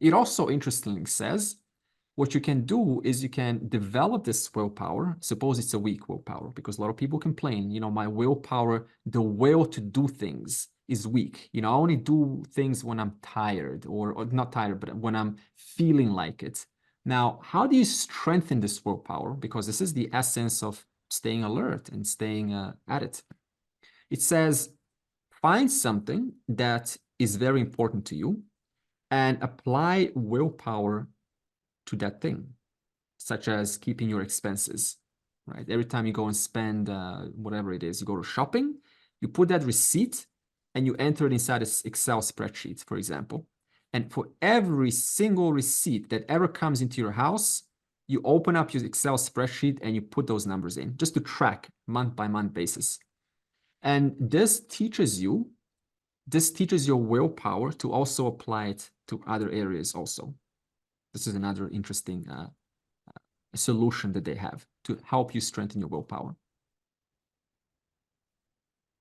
It also interestingly says, what you can do is you can develop this willpower. Suppose it's a weak willpower, because a lot of people complain, my willpower, the will to do things is weak. I only do things when I'm tired or not tired, but when I'm feeling like it. Now, how do you strengthen this willpower? Because this is the essence of staying alert and staying at it. It says, find something that is very important to you and apply willpower to that thing, such as keeping your expenses, right? Every time you go and spend whatever it is, you go to shopping, you put that receipt and you enter it inside this Excel spreadsheet, for example. And for every single receipt that ever comes into your house, you open up your Excel spreadsheet and you put those numbers in just to track month by month basis. And this teaches your willpower to also apply it to other areas also. This is another interesting solution that they have to help you strengthen your willpower.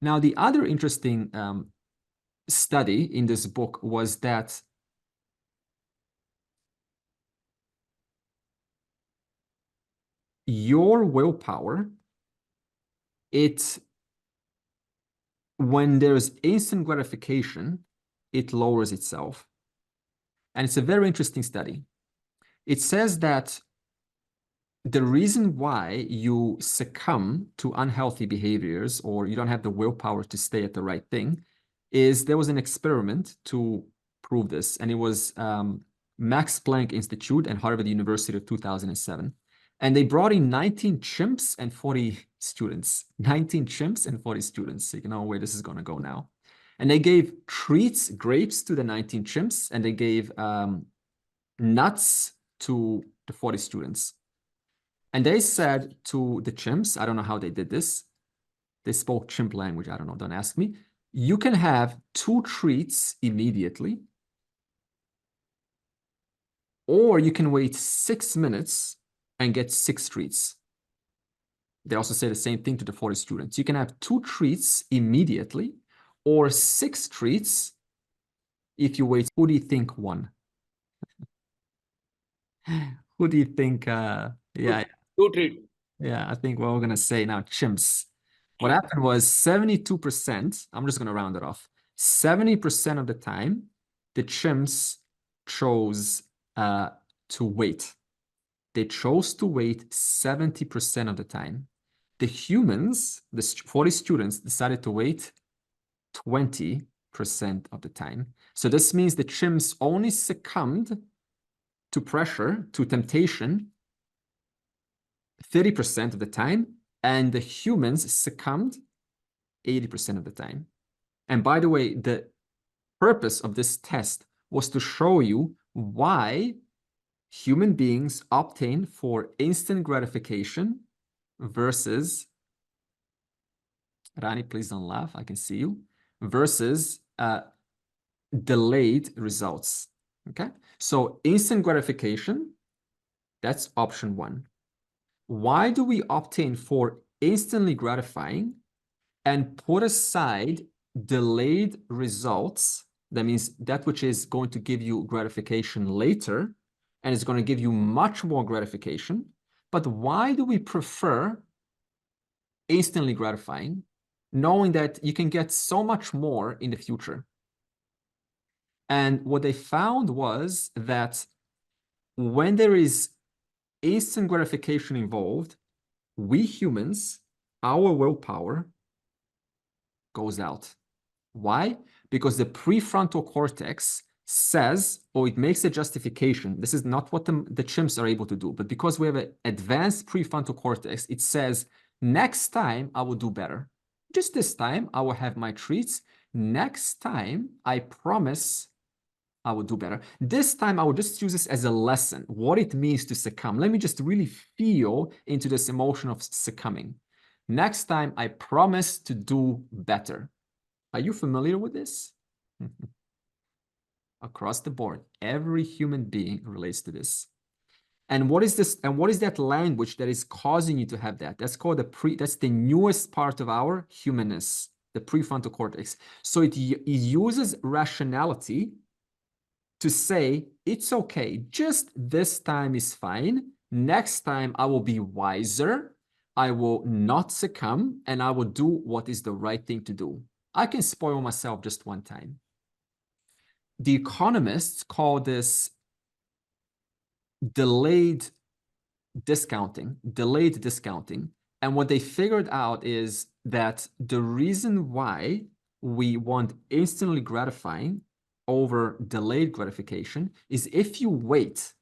Now, the other interesting study in this book was that your willpower, when there's instant gratification, it lowers itself. And it's a very interesting study. It says that the reason why you succumb to unhealthy behaviors or you don't have the willpower to stay at the right thing is there was an experiment to prove this. And it was Max Planck Institute and Harvard University of 2007. And they brought in 19 chimps and 40 students. 19 chimps and 40 students. So you know where this is going to go now. And they gave treats, grapes to the 19 chimps, and they gave nuts to the 40 students. And they said to the chimps, I don't know how they did this. They spoke chimp language. I don't know. Don't ask me. You can have 2 treats immediately, or you can wait 6 minutes and get 6 treats. They also say the same thing to the 40 students. You can have 2 treats immediately, or 6 treats if you wait. Who do you think won? Who do you think? Yeah. 2 treats. Yeah, I think what we're going to say now, chimps. What happened was 72%, I'm just going to round it off. 70% of the time, the chimps chose to wait. They chose to wait 70% of the time. The humans, the 40 students, decided to wait 20% of the time. So this means the chimps only succumbed to pressure, to temptation, 30% of the time, and the humans succumbed 80% of the time. And by the way, the purpose of this test was to show you why human beings obtain for instant gratification versus, Rani, please don't laugh, I can see you, versus delayed results. Okay, so instant gratification, that's option 1. Why do we obtain for instantly gratifying and put aside delayed results? That means that which is going to give you gratification later and is going to give you much more gratification. But why do we prefer instantly gratifying, knowing that you can get so much more in the future? And what they found was that when there is instant gratification involved, we humans, our willpower goes out. Why? Because the prefrontal cortex says, or it makes a justification. This is not what the chimps are able to do, but because we have an advanced prefrontal cortex, it says, next time I will do better. Just this time, I will have my treats. Next time, I promise I will do better. This time, I will just use this as a lesson, what it means to succumb. Let me just really feel into this emotion of succumbing. Next time, I promise to do better. Are you familiar with this? Across the board, every human being relates to this. And what is this? And what is that language that is causing you to have that? That's called that's the newest part of our humanness, the prefrontal cortex. So it uses rationality to say, it's okay, just this time is fine. Next time I will be wiser. I will not succumb, and I will do what is the right thing to do. I can spoil myself just one time. The economists call this delayed discounting. And what they figured out is that the reason why we want instantly gratifying over delayed gratification is if you wait,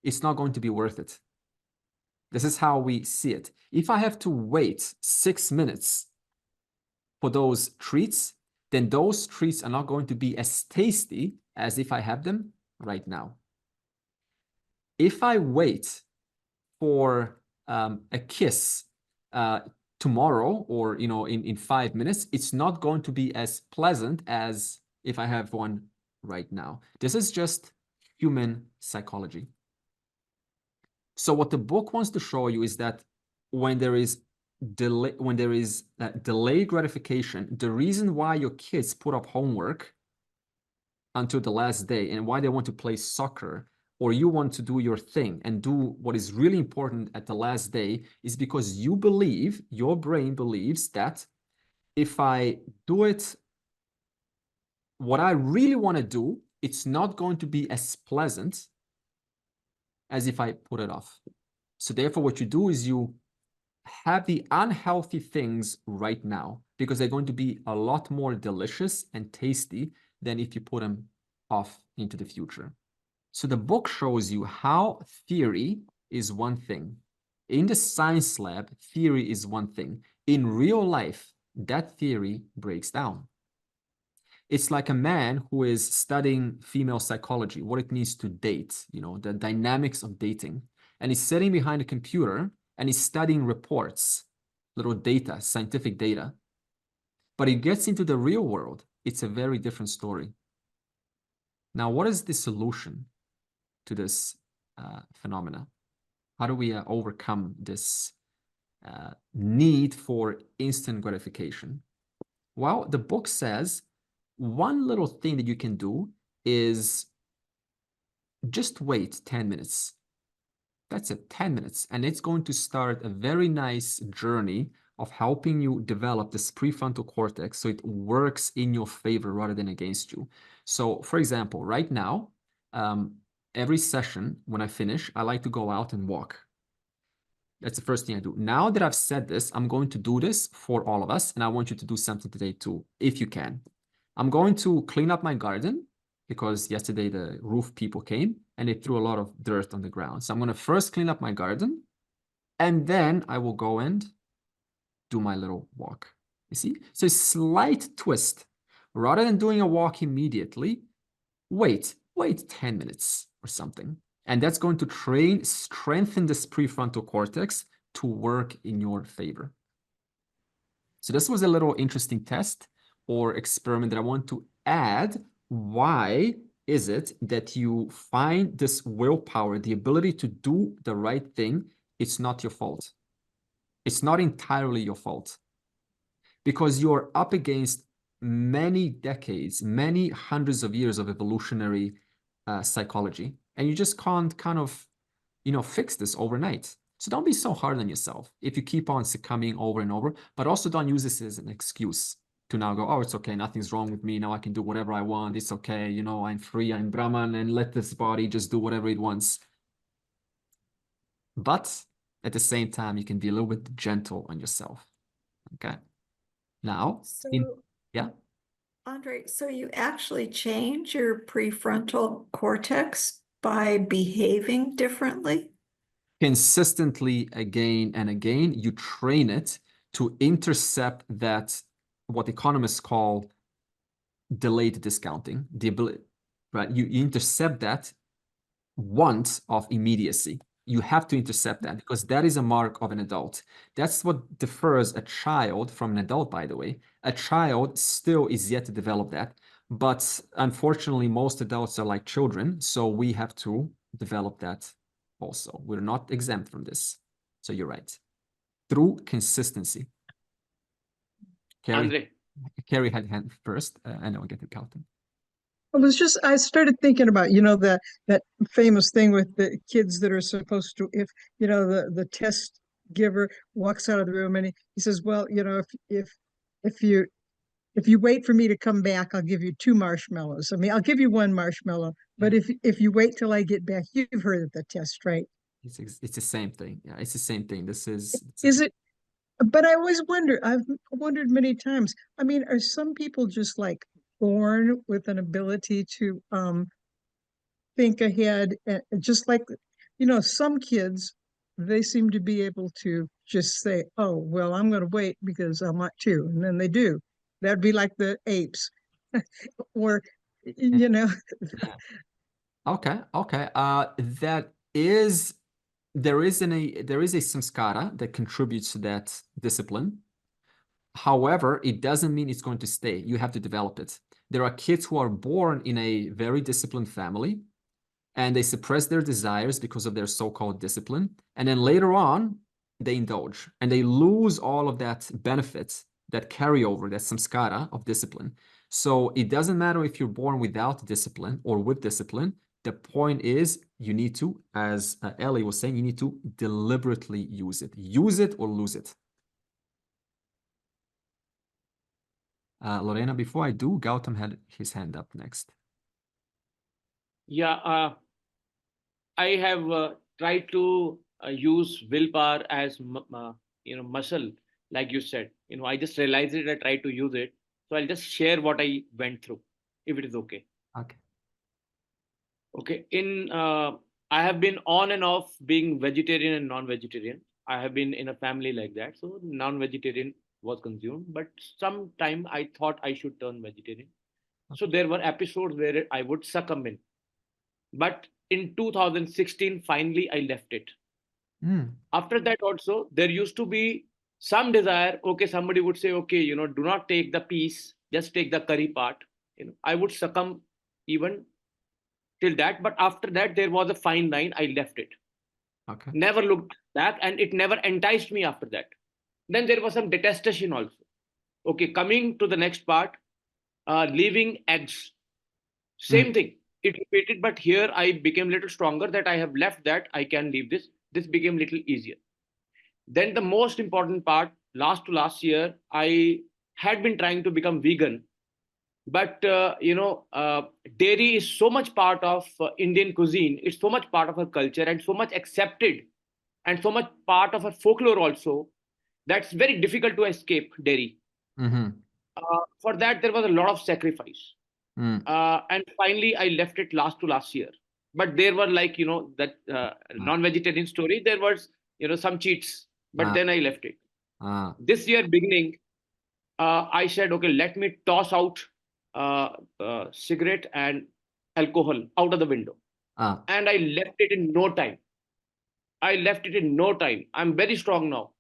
it's not going to be worth it. This is how we see it. If I have to wait 6 minutes for those treats, then those treats are not going to be as tasty as if I have them right now. If I wait for a kiss tomorrow or in 5 minutes, it's not going to be as pleasant as if I have one right now. This is just human psychology. So what the book wants to show you is that when there is delayed gratification, the reason why your kids put up homework until the last day and why they want to play soccer, or you want to do your thing and do what is really important at the last day, is because you believe, your brain believes that if I do it, what I really want to do, it's not going to be as pleasant as if I put it off. So therefore, what you do is you have the unhealthy things right now because they're going to be a lot more delicious and tasty than if you put them off into the future. So the book shows you how theory is one thing. In the science lab, theory is one thing. In real life, that theory breaks down. It's like a man who is studying female psychology, what it means to date, the dynamics of dating. And he's sitting behind a computer and he's studying reports, little data, scientific data. But he gets into the real world. It's a very different story. Now, what is the solution to this phenomena? How do we overcome this need for instant gratification? Well, the book says one little thing that you can do is just wait 10 minutes. That's it, 10 minutes. And it's going to start a very nice journey of helping you develop this prefrontal cortex so it works in your favor rather than against you. So, for example, right now, every session, when I finish, I like to go out and walk. That's the first thing I do. Now that I've said this, I'm going to do this for all of us, and I want you to do something today too, if you can. I'm going to clean up my garden because yesterday the roof people came and they threw a lot of dirt on the ground. So I'm going to first clean up my garden, and then I will go and do my little walk. You see? So a slight twist. Rather than doing a walk immediately, wait 10 minutes or something. And that's going to strengthen this prefrontal cortex to work in your favor. So this was a little interesting test or experiment that I want to add. Why is it that you find this willpower, the ability to do the right thing? It's not your fault. It's not entirely your fault because you're up against many decades, many hundreds of years of evolutionary psychology, and you just can't kind of, fix this overnight. So don't be so hard on yourself if you keep on succumbing over and over, but also don't use this as an excuse. to now go, oh, it's okay, nothing's wrong with me. Now I can do whatever I want. It's okay, you know, I'm free, I'm Brahman, and let this body just do whatever it wants. But at the same time, you can be a little bit gentle on yourself. Okay. Now, yeah. Andre, so you actually change your prefrontal cortex by behaving differently? Consistently, again and again, you train it to intercept that, what economists call delayed discounting, the ability, right? You intercept that want of immediacy. You have to intercept that, because that is a mark of an adult. That's what differs a child from an adult, by the way. A child still is yet to develop that. But unfortunately, most adults are like children. So we have to develop that also. We're not exempt from this. So you're right. Through consistency. Carrie had hand first, and I'll get to Carlton. I started thinking about, that famous thing with the kids that are supposed to, if, the test giver walks out of the room and he says, well, if you wait for me to come back, I'll give you 2 marshmallows. I mean, I'll give you 1 marshmallow, but if you wait till I get back, you've heard of the test, right? It's the same thing. Yeah, it's the same thing. Is it? But I've wondered many times, I mean, are some people just like born with an ability to think ahead, just like, some kids, they seem to be able to just say, oh, well, I'm going to wait because I want to, and then they do. That'd be like the apes. Or, Okay. There is a samskara that contributes to that discipline. However, it doesn't mean it's going to stay. You have to develop it. There are kids who are born in a very disciplined family, and they suppress their desires because of their so-called discipline. And then later on, they indulge, and they lose all of that benefit, that carryover, that samskara of discipline. So it doesn't matter if you're born without discipline or with discipline. The point is, you need to, as Ellie was saying, you need to deliberately use it. Use it or lose it. Lorena, before I do, Gautam had his hand up next. Yeah, I have tried to use willpower as muscle, like you said. I just realized it. I tried to use it, so I'll just share what I went through, if it is okay. Okay. Okay. I have been on and off being vegetarian and non-vegetarian. I have been in a family like that, so non-vegetarian was consumed, but sometime I thought I should turn vegetarian. Okay. So there were episodes where I would succumb in. But in 2016, finally, I left it. After that also, there used to be some desire. Okay, somebody would say, okay, do not take the piece, just take the curry part. I would succumb even till that. But after that, there was a fine line. I left it. Okay. Never looked back, and it never enticed me after that. Then there was some detestation also. Okay, coming to the next part, leaving eggs. Same thing. It repeated, but here I became a little stronger that I have left that. I can leave this. This became a little easier. Then the most important part, last year, I had been trying to become vegan. But, dairy is so much part of Indian cuisine. It's so much part of our culture and so much accepted and so much part of our folklore also. That's very difficult to escape dairy. For that, there was a lot of sacrifice. And finally, I left it last year. But there were that non-vegetarian story. There was, some cheats. But then I left it. This year beginning, I said, okay, let me toss out cigarette and alcohol out of the window. And I left it in no time. I'm very strong now.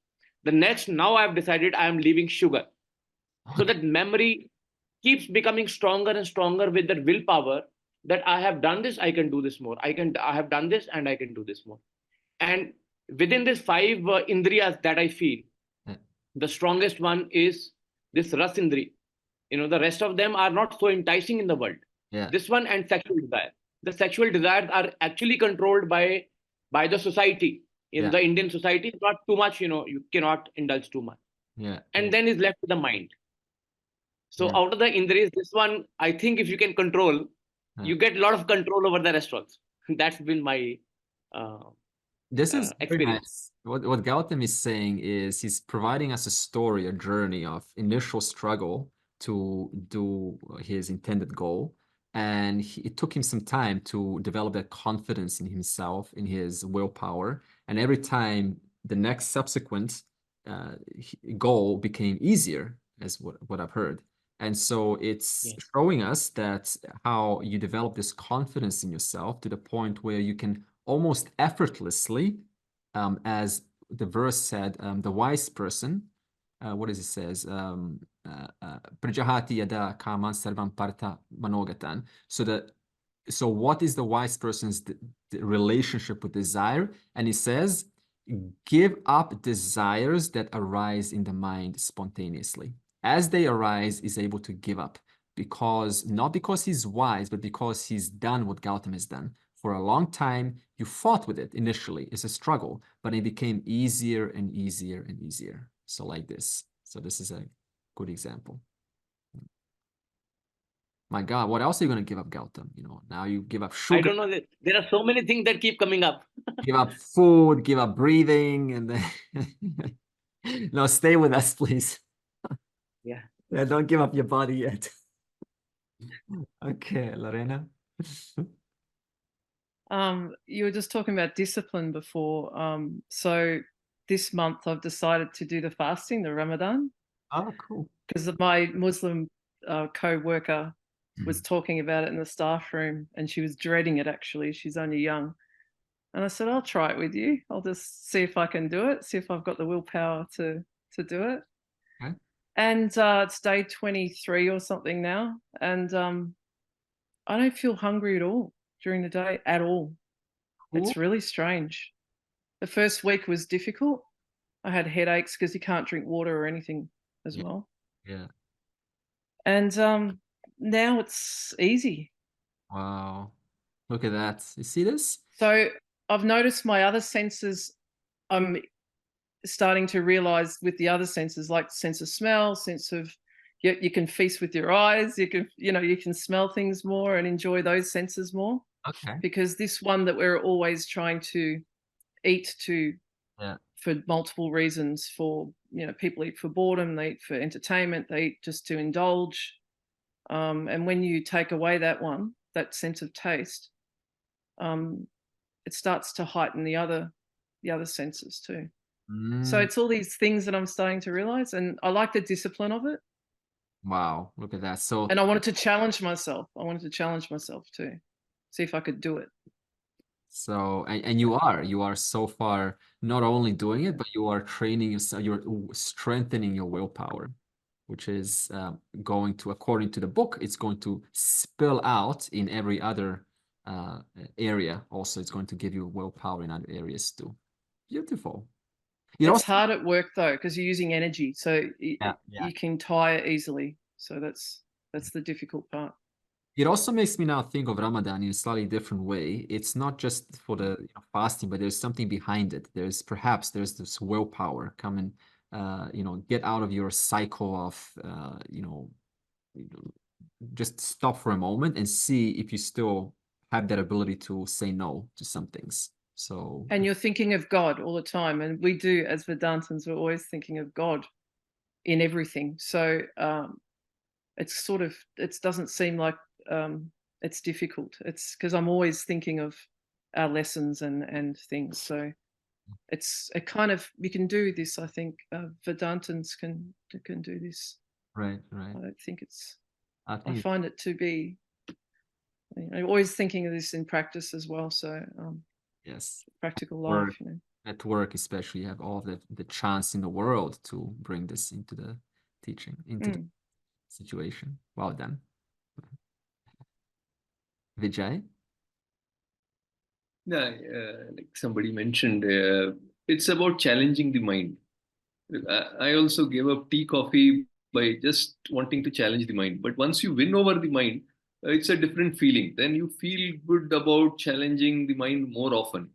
Now I've decided I am leaving sugar. So that memory keeps becoming stronger and stronger with the willpower that I have done this, I can do this more. I have done this and I can do this more. And within this 5 indriyas that I feel, the strongest one is this ras indri. The rest of them are not so enticing in the world. Yeah. This one and sexual desire. The sexual desires are actually controlled by the society. The Indian society is not too much, you cannot indulge too much. Yeah. And then is left with the mind. So Yeah. out of the Indriyas, this one, I think if you can control, you get a lot of control over the rest also. That's been my This is very experience. nice. What Gautam is saying is he's providing us a story, a journey of initial struggle to do his intended goal. And it took him some time to develop that confidence in himself, in his willpower. And every time the next subsequent goal became easier, as what I've heard. And so it's showing us that how you develop this confidence in yourself to the point where you can almost effortlessly, as the verse said, the wise person, what does it says? Prajahati yada kaman sarvam partha manogatan. So what is the wise person's the relationship with desire? And he says, give up desires that arise in the mind spontaneously. As they arise, is able to give up, because not because he's wise, but because he's done what Gautam has done. For a long time, you fought with it initially. It's a struggle, but it became easier and easier and easier. So like this. So this is a good example. My God, what else are you going to give up, Gautam? Now you give up sugar. I don't know. There are so many things that keep coming up. Give up food, give up breathing, and then no, stay with us, please. Yeah. Don't give up your body yet. Okay, Lorena. You were just talking about discipline before. So this month I've decided to do the fasting, the Ramadan. Oh, cool. Because my Muslim co-worker was talking about it in the staff room, and she was dreading it, actually. She's only young. And I said, I'll try it with you. I'll just see if I can do it, see if I've got the willpower to do it. Okay. And it's day 23 or something now. And I don't feel hungry at all during the day, at all. Cool. It's really strange. The first week was difficult. I had headaches because you can't drink water or anything as well. Yeah. And now it's easy. Wow. Look at that. You see this? So I've noticed my other senses, I'm starting to realize with the other senses, like sense of smell, sense of, you can feast with your eyes, you can smell things more and enjoy those senses more. Okay. Because this one that we're always trying to eat for multiple reasons, for people eat for boredom, they eat for entertainment, they eat just to indulge. And when you take away that sense of taste, it starts to heighten the other senses too. So it's all these things that I'm starting to realize, and I like the discipline of it. Wow, look at that. And I wanted to challenge myself. I wanted to challenge myself too, see if I could do it. So, and you are so far not only doing it, but you are training yourself, you're strengthening your willpower, which is going to, according to the book, it's going to spill out in every other area. Also, it's going to give you willpower in other areas too. Beautiful. It's hard at work though, because you're using energy, so you can tire easily. So that's the difficult part. It also makes me now think of Ramadan in a slightly different way. It's not just for the fasting, but there's something behind it. There's this willpower. Come and get out of your cycle of just stop for a moment and see if you still have that ability to say no to some things. So, and you're thinking of God all the time, and we do as Vedantins. We're always thinking of God in everything. So it doesn't seem like it's difficult. It's because I'm always thinking of our lessons and things. So it's a kind of, you can do this. I think Vedantins can do this. Right. I think I find it to be. I'm always thinking of this in practice as well. So yes, practical life. At work, especially, you have all the chance in the world to bring this into the teaching, into the situation. Well done. Vijay? Yeah, like somebody mentioned, it's about challenging the mind. I also gave up tea, coffee by just wanting to challenge the mind. But once you win over the mind, it's a different feeling. Then you feel good about challenging the mind more often.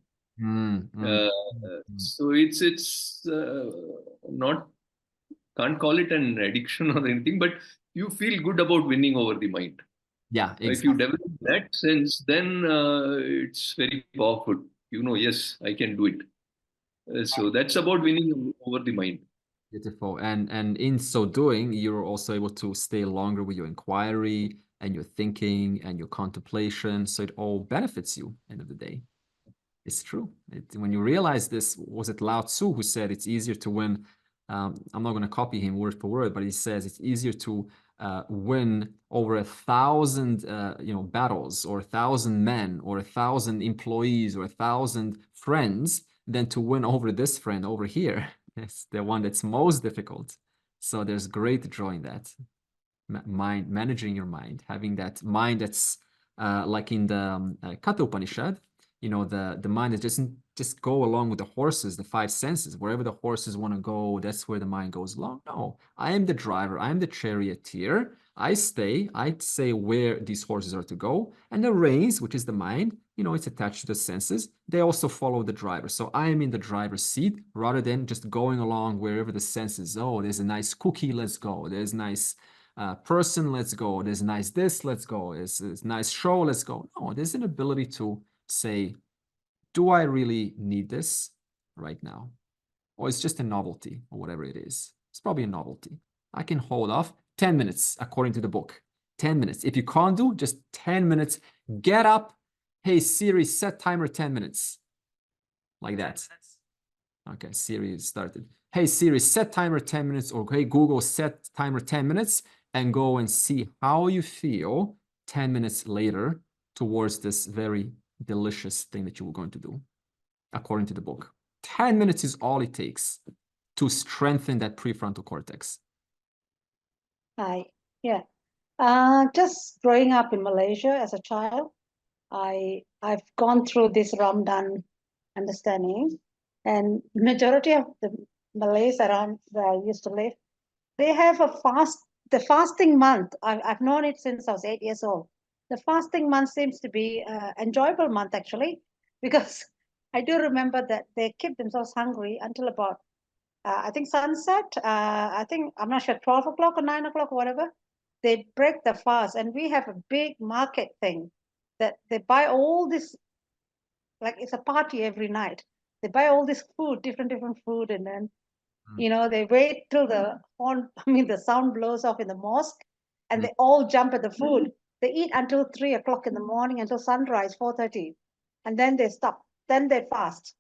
So it's not, can't call it an addiction or anything, but you feel good about winning over the mind. Yeah, If you exactly. develop that sense, then it's very powerful. Yes, I can do it. So that's about winning over the mind. Beautiful. And in so doing, you're also able to stay longer with your inquiry and your thinking and your contemplation. So it all benefits you end of the day. It's true. When you realize this, was it Lao Tzu who said it's easier to win? I'm not going to copy him word for word, but he says it's easier to win over 1,000 battles, or 1,000 men, or 1,000 employees, or 1,000 friends than to win over this friend over here. It's the one that's most difficult. So there's great joy in that. Mind, managing your mind, having that mind that's like in the Katha Upanishad, the mind that doesn't just go along with the horses, the five senses. Wherever the horses want to go, that's where the mind goes along. No, I am the driver. I am the charioteer. I say where these horses are to go. And the reins, which is the mind, it's attached to the senses. They also follow the driver. So I am in the driver's seat rather than just going along wherever the senses. Oh, there's a nice cookie, let's go. There's nice person, let's go. There's nice this, let's go. There's nice show, let's go. No, there's an ability to say, do I really need this right now? Or it's just a novelty, or whatever it is. It's probably a novelty. I can hold off 10 minutes according to the book. 10 minutes. If you can't do, just 10 minutes. Get up. Hey, Siri, set timer 10 minutes. Like that. Okay, Siri started. Hey, Siri, set timer 10 minutes. Or hey, Google, set timer 10 minutes. And go and see how you feel 10 minutes later towards this very delicious thing that you were going to do, according to the book. 10 minutes is all it takes to strengthen that prefrontal cortex. Hi, yeah. Just growing up in Malaysia as a child, I've gone through this Ramadan understanding, and majority of the Malays around where I used to live, they have the fasting month. I've known it since I was 8 years old. The fasting month seems to be an enjoyable month, actually, because I do remember that they keep themselves hungry until about, I think, sunset. I'm not sure, 12 o'clock or 9 o'clock or whatever. They break the fast, and we have a big market thing that they buy all this, like it's a party every night. They buy all this food, different food, and then they wait till the sound blows off in the mosque, and they all jump at the food. They eat until 3 o'clock in the morning, until sunrise, 4:30, and then they stop. Then they fast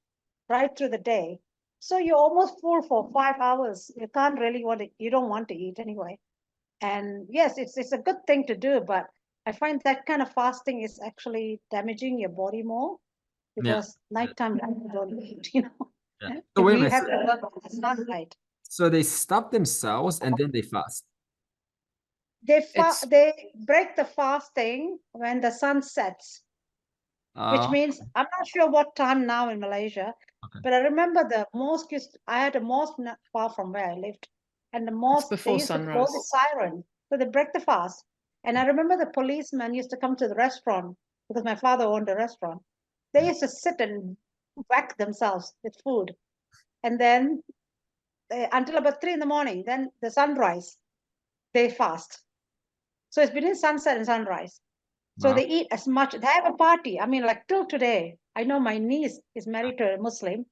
right through the day. So you're almost full for 5 hours. You can't really you don't want to eat anyway. And yes, it's a good thing to do, but I find that kind of fasting is actually damaging your body more, because nighttime you don't eat, Yeah. So we have to work on the sunlight. So they stop themselves and then they fast. They break the fasting when the sun sets, which means, I'm not sure what time now in Malaysia, but I remember the mosque I had a mosque not far from where I lived, and the mosque, they used to blow the siren, so they break the fast. And I remember the policeman used to come to the restaurant, because my father owned a restaurant. They used to sit and whack themselves with food, and then until about 3 in the morning, then the sunrise, they fast. So it's between sunset and sunrise. So they eat as much. They have a party. I mean, like till today, I know my niece is married to a Muslim,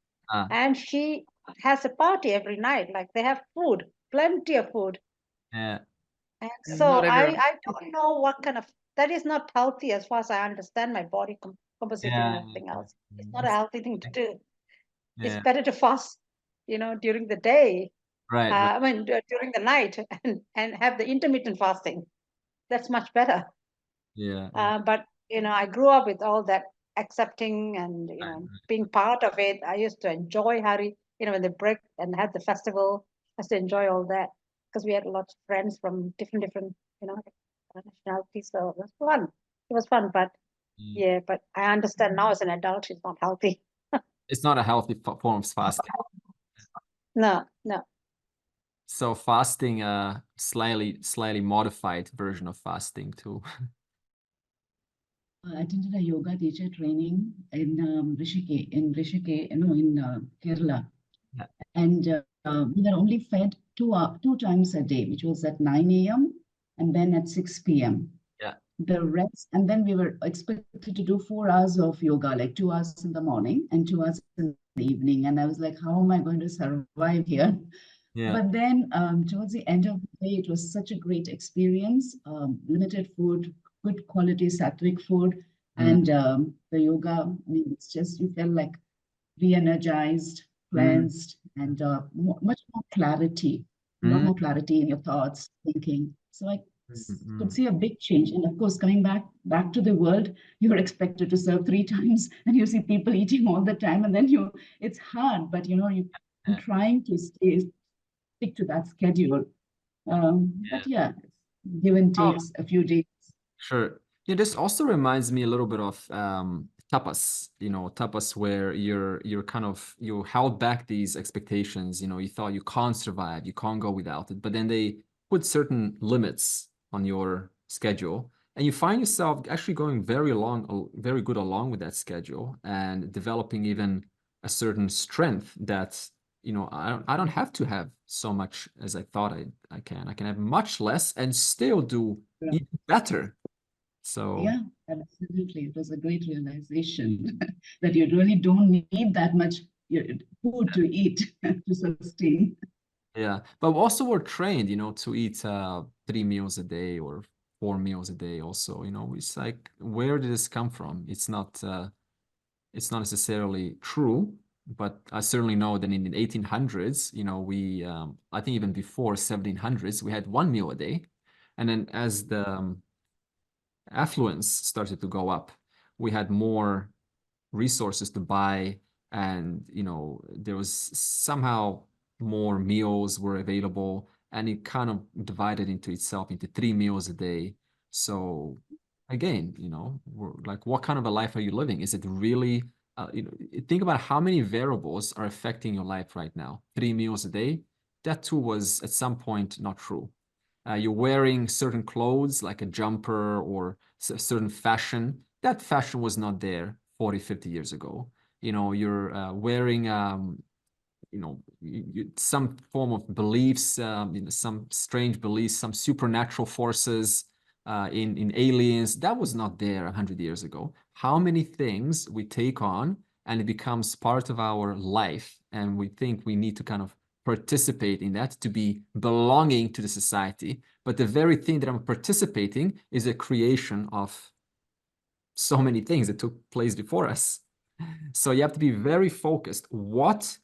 and she has a party every night. Like they have food, plenty of food. Yeah. And so I don't know what kind of, that is not healthy as far as I understand my body composition and everything else. It's not a healthy thing to do. It's better to fast, during the day. Right. I mean, during the night, and have the intermittent fasting. That's much better. Yeah. But I grew up with all that accepting and being part of it. I used to enjoy Hari, when they break and had the festival. I used to enjoy all that, because we had a lot of friends from different nationalities. So it was fun. It was fun, but but I understand now as an adult, it's not healthy. It's not a healthy form of fasting. No. So fasting, slightly modified version of fasting too. I attended a yoga teacher training in Rishikesh, in Kerala, and we were only fed two times a day, which was at 9 a.m. and then at 6 p.m. Yeah. The rest, and then we were expected to do 4 hours of yoga, like 2 hours in the morning and 2 hours in the evening. And I was like, how am I going to survive here? Yeah. But then towards the end of the day, it was such a great experience. Limited food, good quality sattvic food, and the yoga. I mean, it's just, you felt like re-energized, cleansed, and much more clarity, a lot more clarity in your thoughts, thinking. So I could see a big change. And of course, coming back to the world, you're expected to serve 3 times, and you see people eating all the time, and then it's hard, but I'm trying to stick to that schedule. But yeah, give and takes a few days. Sure. Yeah, this also reminds me a little bit of tapas, tapas where you're kind of, you held back these expectations, you thought you can't survive, you can't go without it, but then they put certain limits on your schedule, and you find yourself actually going very good along with that schedule, and developing even a certain strength that, I don't have to have so much as I thought I can. I can have much less and still do even better. So yeah, absolutely. It was a great realization that you really don't need that much food to eat to sustain. Yeah, but also we're trained, to eat 3 meals a day or 4 meals a day also, it's like, where did this come from? It's not necessarily true, but I certainly know that in the 1800s, we, I think even before 1700s, we had 1 meal a day. And then as the affluence started to go up, we had more resources to buy, and there was somehow more meals were available, and it kind of divided into itself into 3 meals a day. So again, we're like, what kind of a life are you living? Is it really think about how many variables are affecting your life right now. 3 meals a day, that too was at some point not true. You're wearing certain clothes like a jumper or certain fashion. That fashion was not there 40, 50 years ago. You're wearing, some form of beliefs, some strange beliefs, some supernatural forces in aliens. That was not there 100 years ago. How many things we take on and it becomes part of our life, and we think we need to kind of participate in that to be belonging to the society. But the very thing that I'm participating is a creation of so many things that took place before us. So you have to be very focused. What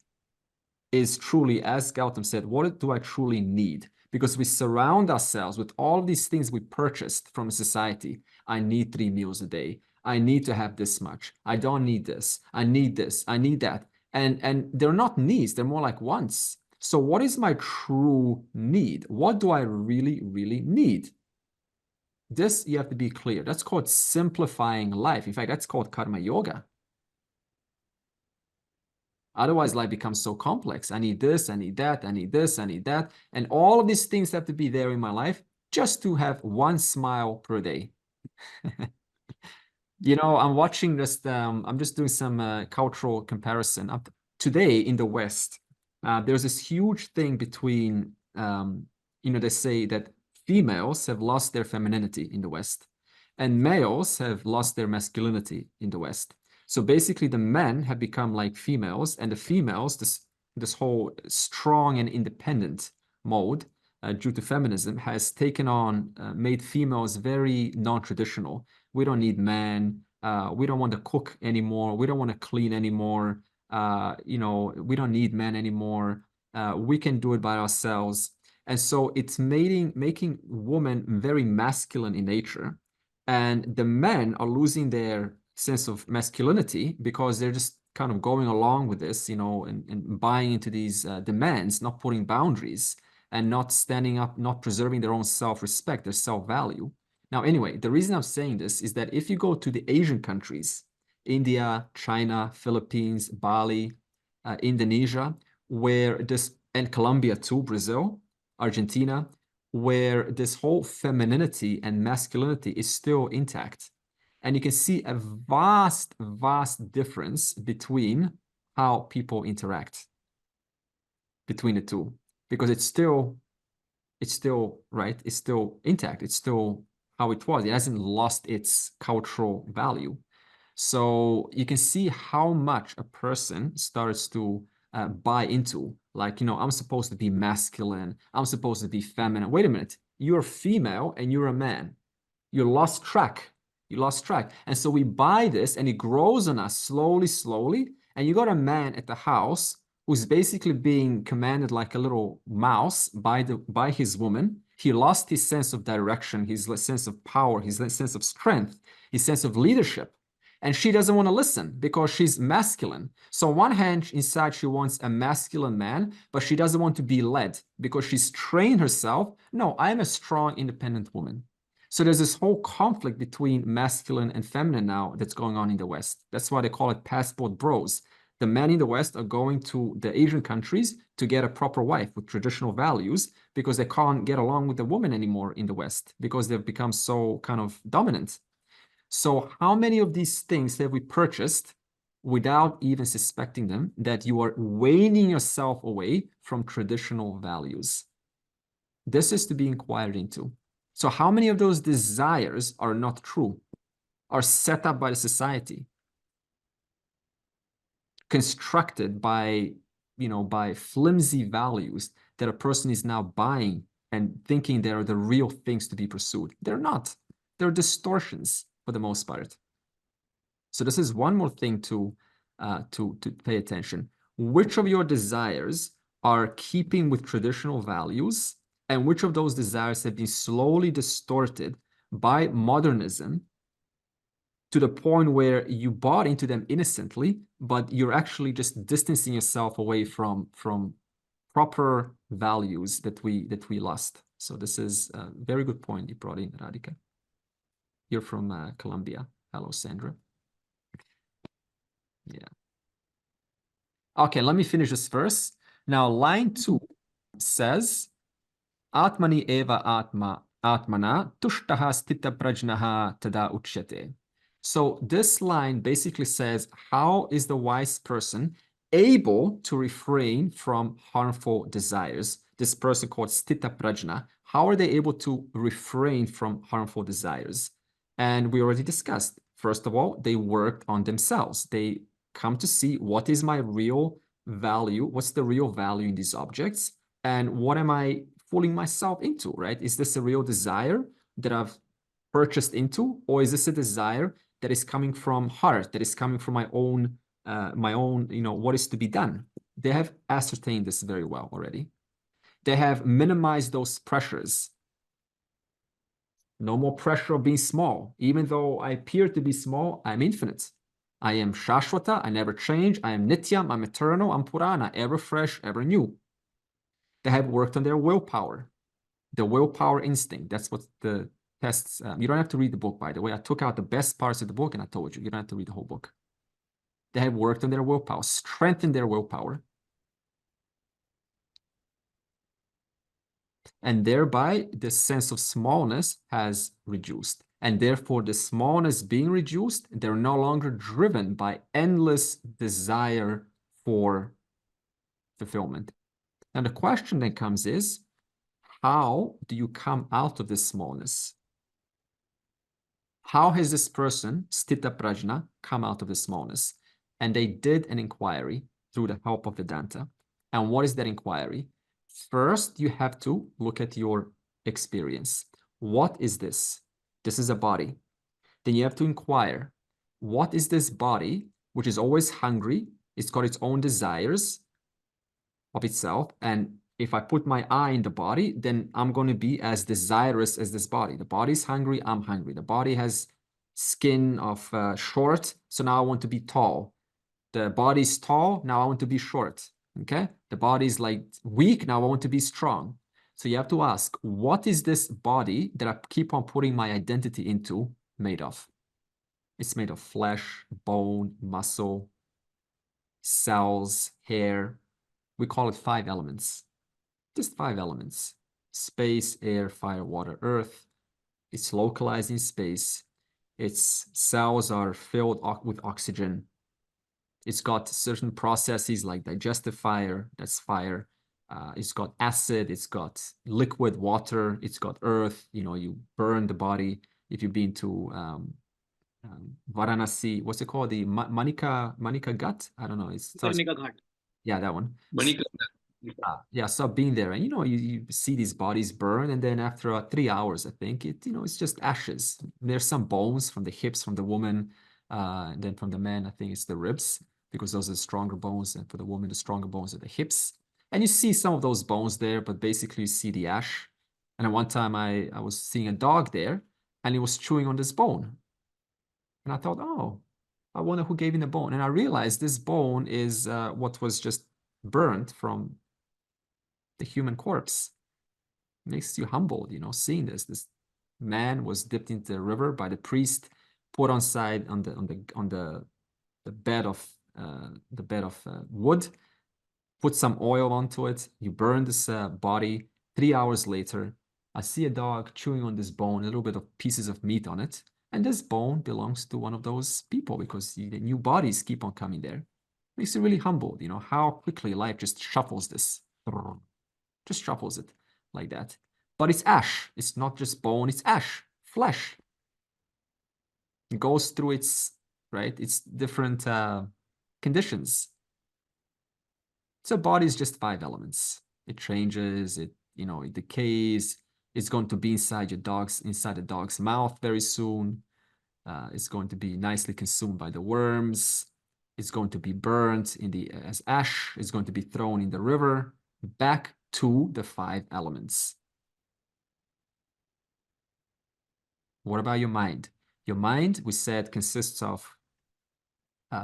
is truly, as Gautam said, what do I truly need? Because we surround ourselves with all these things we purchased from society. I need 3 meals a day. I need to have this much. I don't need this. I need this. I need that. And they're not needs. They're more like wants. So what is my true need? What do I really, really need? This, you have to be clear. That's called simplifying life. In fact, that's called karma yoga. Otherwise, life becomes so complex. I need this, I need that, I need this, I need that. And all of these things have to be there in my life just to have 1 smile per day. I'm watching this, I'm just doing some cultural comparison. Today in the West, there's this huge thing between, they say that females have lost their femininity in the West, and males have lost their masculinity in the West. So basically the men have become like females, and the females, this whole strong and independent mode due to feminism has taken on, made females very non-traditional. We don't need men. We don't want to cook anymore. We don't want to clean anymore. We don't need men anymore. We can do it by ourselves. And so it's making women very masculine in nature. And the men are losing their sense of masculinity because they're just kind of going along with this, and buying into these demands, not putting boundaries, and not standing up, not preserving their own self-respect, their self-value. Now, anyway, the reason I'm saying this is that if you go to the Asian countries, India, China, Philippines, Bali, Indonesia, and Colombia too, Brazil, Argentina, where this whole femininity and masculinity is still intact. And you can see a vast, vast difference between how people interact between the two, because it's still It's still, right? It's still intact. It's still how it was. It hasn't lost its cultural value. So you can see how much a person starts to buy into, like, you know, I'm supposed to be masculine. I'm supposed to be feminine. Wait a minute. You're female and you're a man. You lost track. You lost track. And so we buy this and it grows on us slowly, slowly. And you got a man at the house who's basically being commanded like a little mouse by his woman. He lost his sense of direction, his sense of power, his sense of strength, his sense of leadership. And she doesn't want to listen because she's masculine. So on one hand, inside she wants a masculine man, but she doesn't want to be led because she's trained herself. No, I am a strong, independent woman. So there's this whole conflict between masculine and feminine now that's going on in the West. That's why they call it passport bros. The men in the West are going to the Asian countries to get a proper wife with traditional values because they can't get along with the woman anymore in the West because they've become so kind of dominant. So how many of these things have we purchased without even suspecting them, that you are weaning yourself away from traditional values? This is to be inquired into. So how many of those desires are not true, are set up by the society, constructed by, you know, by flimsy values that a person is now buying and thinking they are the real things to be pursued? They're not. They're distortions for the most part. So this is one more thing to pay attention. Which of your desires are keeping with traditional values, and which of those desires have been slowly distorted by modernism to the point where you bought into them innocently, but you're actually just distancing yourself away from proper values that we lost. So this is a very good point you brought in, Radhika. You're from Colombia. Hello, Sandra. Yeah. Okay, let me finish this verse. Now, line 2 says, Atmani eva atmana tushtaha stita prajnaha tada uchyate. So this line basically says, how is the wise person able to refrain from harmful desires? This person called stita prajna, how are they able to refrain from harmful desires? And we already discussed, first of all, they worked on themselves. They come to see, what is my real value? What's the real value in these objects? And what am I fooling myself into, right? Is this a real desire that I've purchased into, or is this a desire that is coming from heart, that is coming from my own, you know, what is to be done? They have ascertained this very well already. They have minimized those pressures. No more pressure of being small. Even though I appear to be small, I'm infinite. I am Shashwata, I never change. I am Nityam, I'm eternal, I'm Purana, ever fresh, ever new. They have worked on their willpower, the willpower instinct. That's what the tests, you don't have to read the book, by the way. I took out the best parts of the book and I told you, you don't have to read the whole book. They have worked on their willpower, strengthened their willpower. And thereby, the sense of smallness has reduced. And therefore, the smallness being reduced, they're no longer driven by endless desire for fulfillment. And the question then comes is, how do you come out of this smallness? How has this person, Stita Prajna, come out of the smallness? And they did an inquiry through the help of Vedanta. And what is that inquiry? First, you have to look at your experience. What is this? This is a body. Then you have to inquire, what is this body, which is always hungry? It's got its own desires of itself. And if I put my eye in the body, then I'm going to be as desirous as this body. The body is hungry, I'm hungry. The body has skin of short, so now I want to be tall. The body is tall, now I want to be short. Okay? The body is like weak, now I want to be strong. So you have to ask, what is this body that I keep on putting my identity into made of? It's made of flesh, bone, muscle, cells, hair. We call it 5 elements. Just 5 elements: space, air, fire, water, earth. It's localized in space. Its cells are filled with oxygen. It's got certain processes like digestive fire, that's fire. It's got acid, it's got liquid water, it's got earth. You know, you burn the body. If you've been to Varanasi, what's it called? The Manika Ghat? I don't know. It's yeah, that one. Yeah, so I've been there, and you know, you see these bodies burn, and then after 3 hours, I think it's just ashes. There's some bones from the hips from the woman, and then from the man, I think it's the ribs, because those are the stronger bones, and for the woman, the stronger bones are the hips. And you see some of those bones there, but basically you see the ash. And at one time I was seeing a dog there, and it was chewing on this bone. And I thought, oh, I wonder who gave him the bone. And I realized this bone is what was just burnt from the human corpse. It makes you humbled, you know, seeing this. This man was dipped into the river by the priest, put on the bed of wood, put some oil onto it. You burn this body. 3 hours later, I see a dog chewing on this bone, a little bit of pieces of meat on it. And this bone belongs to one of those people, because the new bodies keep on coming there. Makes you really humbled, you know, how quickly life just shuffles this. Just shuffles it like that. But it's ash. It's not just bone, it's ash, flesh. It goes through its different conditions. So body is just 5 elements. It changes, it decays. It's going to be inside the dog's mouth very soon. It's going to be nicely consumed by the worms. It's going to be burnt as ash. It's going to be thrown in the river, back to the 5 elements. What about your mind? Your mind, we said, consists of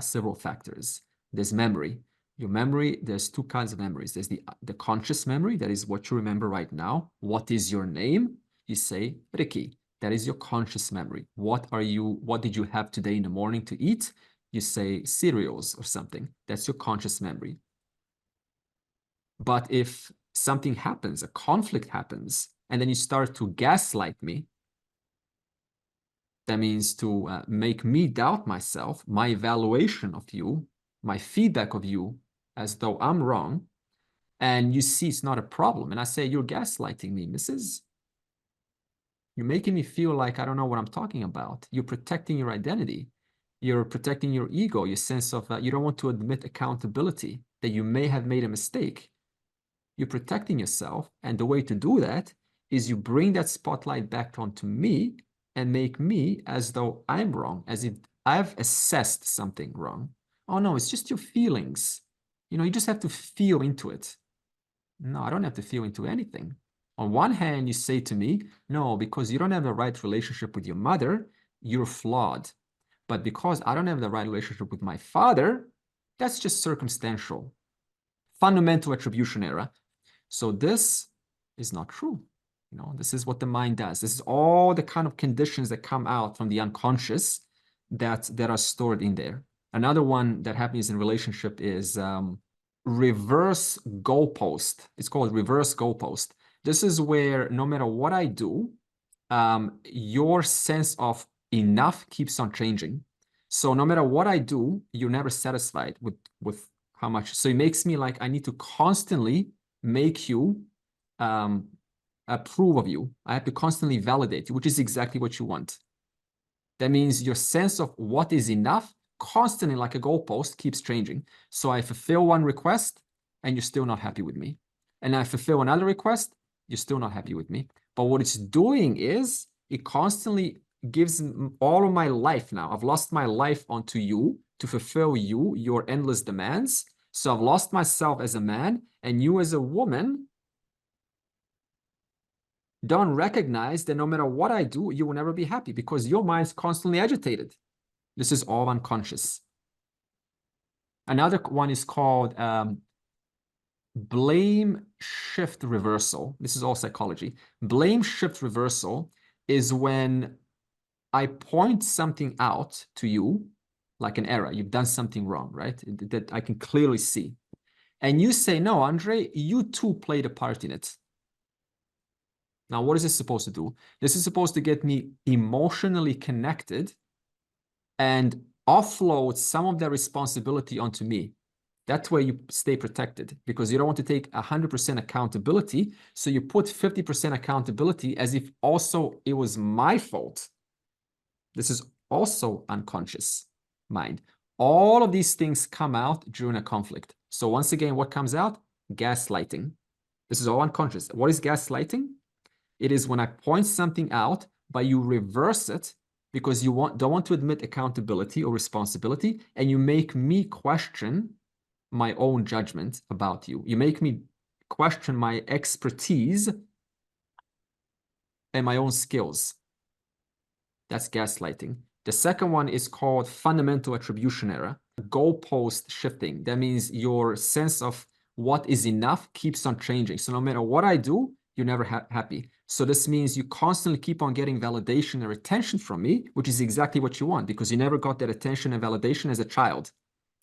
several factors. There's memory. Your memory, there's 2 kinds of memories. There's the conscious memory, that is what you remember right now. What is your name? You say Ricky. That is your conscious memory. What did you have today in the morning to eat? You say cereals or something. That's your conscious memory. But if something happens, a conflict happens, and then you start to gaslight me, that means to make me doubt myself, my evaluation of you, my feedback of you, as though I'm wrong, and you see it's not a problem, and I say, you're gaslighting me, Mrs. You're making me feel like I don't know what I'm talking about. You're protecting your identity. You're protecting your ego, your sense of, you don't want to admit accountability, that you may have made a mistake. You're protecting yourself, and the way to do that is you bring that spotlight back onto me and make me as though I'm wrong, as if I've assessed something wrong. Oh no, it's just your feelings. You know, you just have to feel into it. No, I don't have to feel into anything. On one hand, you say to me, no, because you don't have the right relationship with your mother, you're flawed. But because I don't have the right relationship with my father, that's just circumstantial. Fundamental attribution error. So this is not true. You know, this is what the mind does. This is all the kind of conditions that come out from the unconscious that are stored in there. Another one that happens in relationship is reverse goalpost. It's called reverse goalpost. This is where no matter what I do, your sense of enough keeps on changing. So no matter what I do, you're never satisfied with how much. So it makes me like I need to constantly make you approve of you. I have to constantly validate you, which is exactly what you want. That means your sense of what is enough constantly, like a goalpost, keeps changing. So I fulfill one request and you're still not happy with me. And I fulfill another request, you're still not happy with me. But what it's doing is it constantly gives all of my life now. I've lost my life onto you to fulfill you, your endless demands. So I've lost myself as a man, and you as a woman don't recognize that no matter what I do, you will never be happy because your mind's constantly agitated. This is all unconscious. Another one is called blame shift reversal. This is all psychology. Blame shift reversal is when I point something out to you, like an error. You've done something wrong, right? That I can clearly see. And you say, no, Andre, you too played a part in it. Now, what is this supposed to do? This is supposed to get me emotionally connected and offload some of the responsibility onto me. That's where you stay protected, because you don't want to take 100% accountability. So you put 50% accountability as if also it was my fault. This is also unconscious mind. All of these things come out during a conflict. So once again, what comes out? Gaslighting. This is all unconscious. What is gaslighting? It is when I point something out, but you reverse it because you don't want to admit accountability or responsibility, and you make me question my own judgment about you. You make me question my expertise and my own skills. That's gaslighting. The second one is called fundamental attribution error, goalpost shifting. That means your sense of what is enough keeps on changing. So no matter what I do, you're never happy. So this means you constantly keep on getting validation or attention from me, which is exactly what you want, because you never got that attention and validation as a child.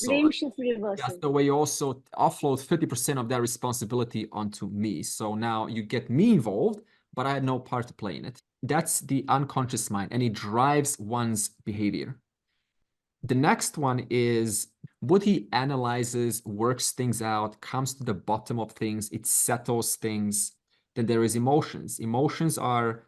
So Blame shift reversal. that's the way you also offload 50% of that responsibility onto me. So now you get me involved, but I had no part to play in it. That's the unconscious mind, and it drives one's behavior. The next one is Buddhi analyzes, works things out, comes to the bottom of things, it settles things. Then there is emotions. Emotions are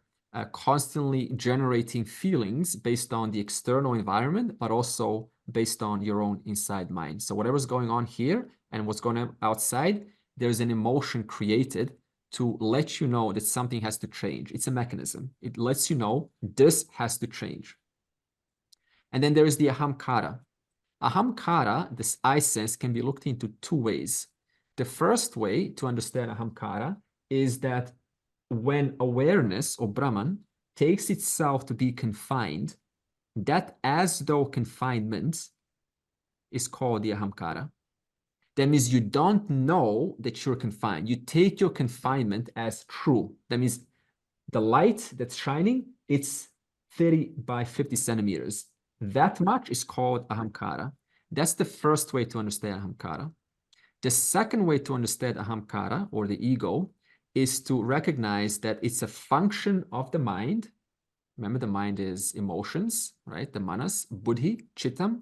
constantly generating feelings based on the external environment, but also based on your own inside mind. So whatever's going on here and what's going on outside, there's an emotion created to let you know that something has to change. It's a mechanism. It lets you know this has to change. And then there is the ahamkara. Ahamkara, this I sense, can be looked into two ways. The first way to understand ahamkara is that when awareness or Brahman takes itself to be confined, that as though confinement is called the ahamkara. That means you don't know that you're confined. You take your confinement as true. That means the light that's shining, it's 30 by 50 centimeters. That much is called ahamkara. That's the first way to understand ahamkara. The second way to understand ahamkara, or the ego, is to recognize that it's a function of the mind. Remember, the mind is emotions, right? The manas, buddhi, chittam,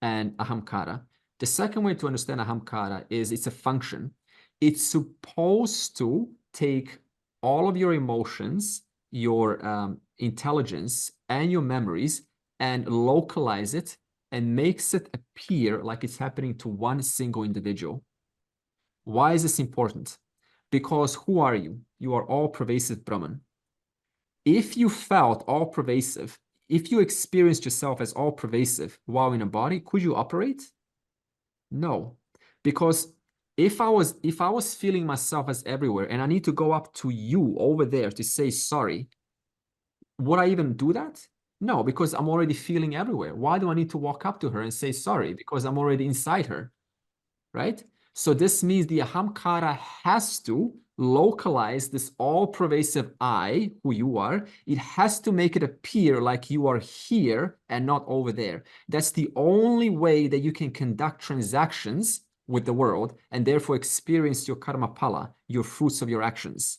and ahamkara. The second way to understand ahamkara is it's a function. It's supposed to take all of your emotions, your intelligence, and your memories, and localize it and makes it appear like it's happening to one single individual. Why is this important? Because who are you? You are all-pervasive Brahman. If you felt all-pervasive, if you experienced yourself as all-pervasive while in a body, could you operate? No, because if I was feeling myself as everywhere and I need to go up to you over there to say sorry, would I even do that? No, because I'm already feeling everywhere. Why do I need to walk up to her and say sorry? Because I'm already inside her, right? So this means the ahamkara has to localize this all-pervasive I, who you are. It has to make it appear like you are here and not over there. That's the only way that you can conduct transactions with the world and therefore experience your karma pala, your fruits of your actions,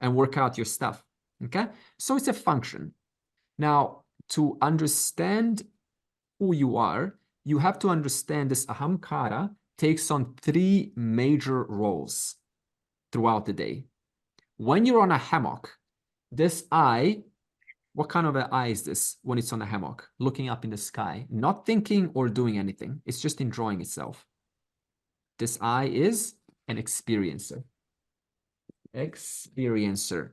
and work out your stuff, okay? So it's a function. Now, to understand who you are, you have to understand this ahamkara takes on three major roles throughout the day. When you're on a hammock, this eye, what kind of an eye is this when it's on a hammock? Looking up in the sky, not thinking or doing anything. It's just enjoying itself. This eye is an experiencer. Experiencer.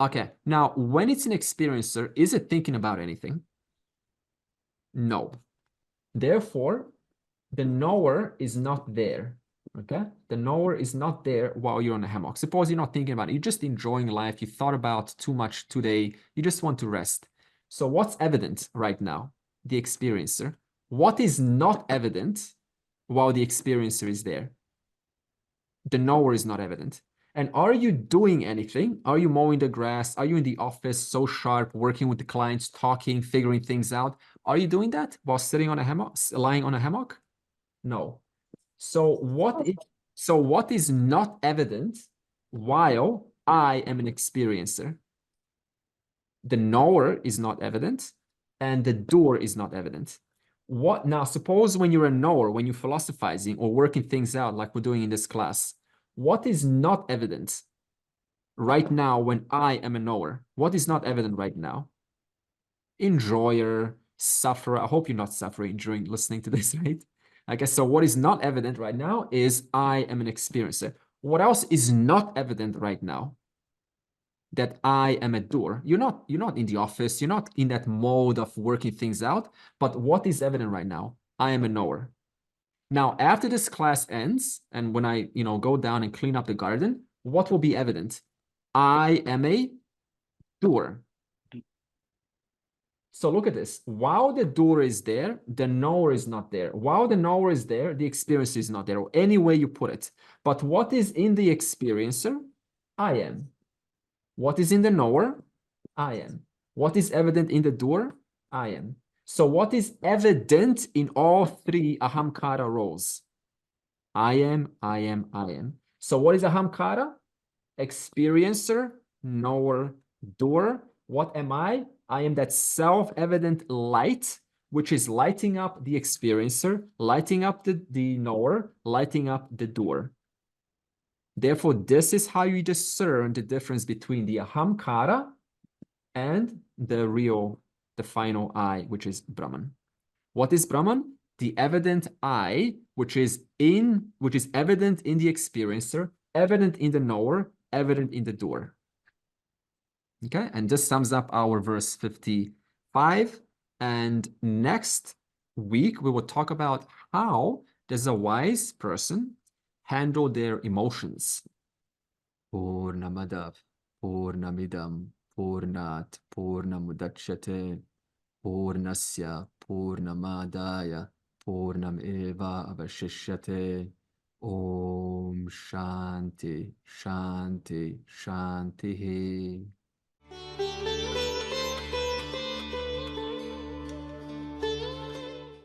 Okay, now when it's an experiencer, is it thinking about anything? No. Therefore, the knower is not there, okay? The knower is not there while you're on a hammock. Suppose you're not thinking about it. You're just enjoying life. You thought about too much today. You just want to rest. So what's evident right now? The experiencer. What is not evident while the experiencer is there? The knower is not evident. And are you doing anything? Are you mowing the grass? Are you in the office so sharp, working with the clients, talking, figuring things out? Are you doing that while sitting on a hammock, lying on a hammock? No. So what is not evident while I am an experiencer? The knower is not evident. and the doer is not evident. What now? Suppose when you're a knower, when you're philosophizing or working things out like we're doing in this class, what is not evident right now when I am a knower? What is not evident right now? Enjoyer, sufferer. I hope you're not suffering during listening to this, right? I guess so. What is not evident right now is I am an experiencer. What else is not evident right now? That I am a doer. You're not in the office. You're not in that mode of working things out. But what is evident right now? I am a knower. Now, after this class ends, and when I go down and clean up the garden, what will be evident? I am a doer. So look at this. While the doer is there, the knower is not there. While the knower is there, the experiencer is not there, or any way you put it. But what is in the experiencer? I am. What is in the knower? I am. What is evident in the doer? I am. So what is evident in all three ahamkara roles? I am, I am, I am. So what is ahamkara? Experiencer, knower, doer. What am I? I am that self-evident light, which is lighting up the experiencer, lighting up the knower, lighting up the doer. Therefore, this is how you discern the difference between the ahamkara and the final I, which is Brahman. What is Brahman? The evident I, which is evident in the experiencer, evident in the knower, evident in the doer. Okay, and this sums up our verse 55. And next week, we will talk about how does a wise person handle their emotions. Purnamadav, Purnamidam, Purnat, Purnamudachyate, Purnasya, Purnamadaya, Purnam eva avashishyate. Om Shanti, Shanti, Shanti.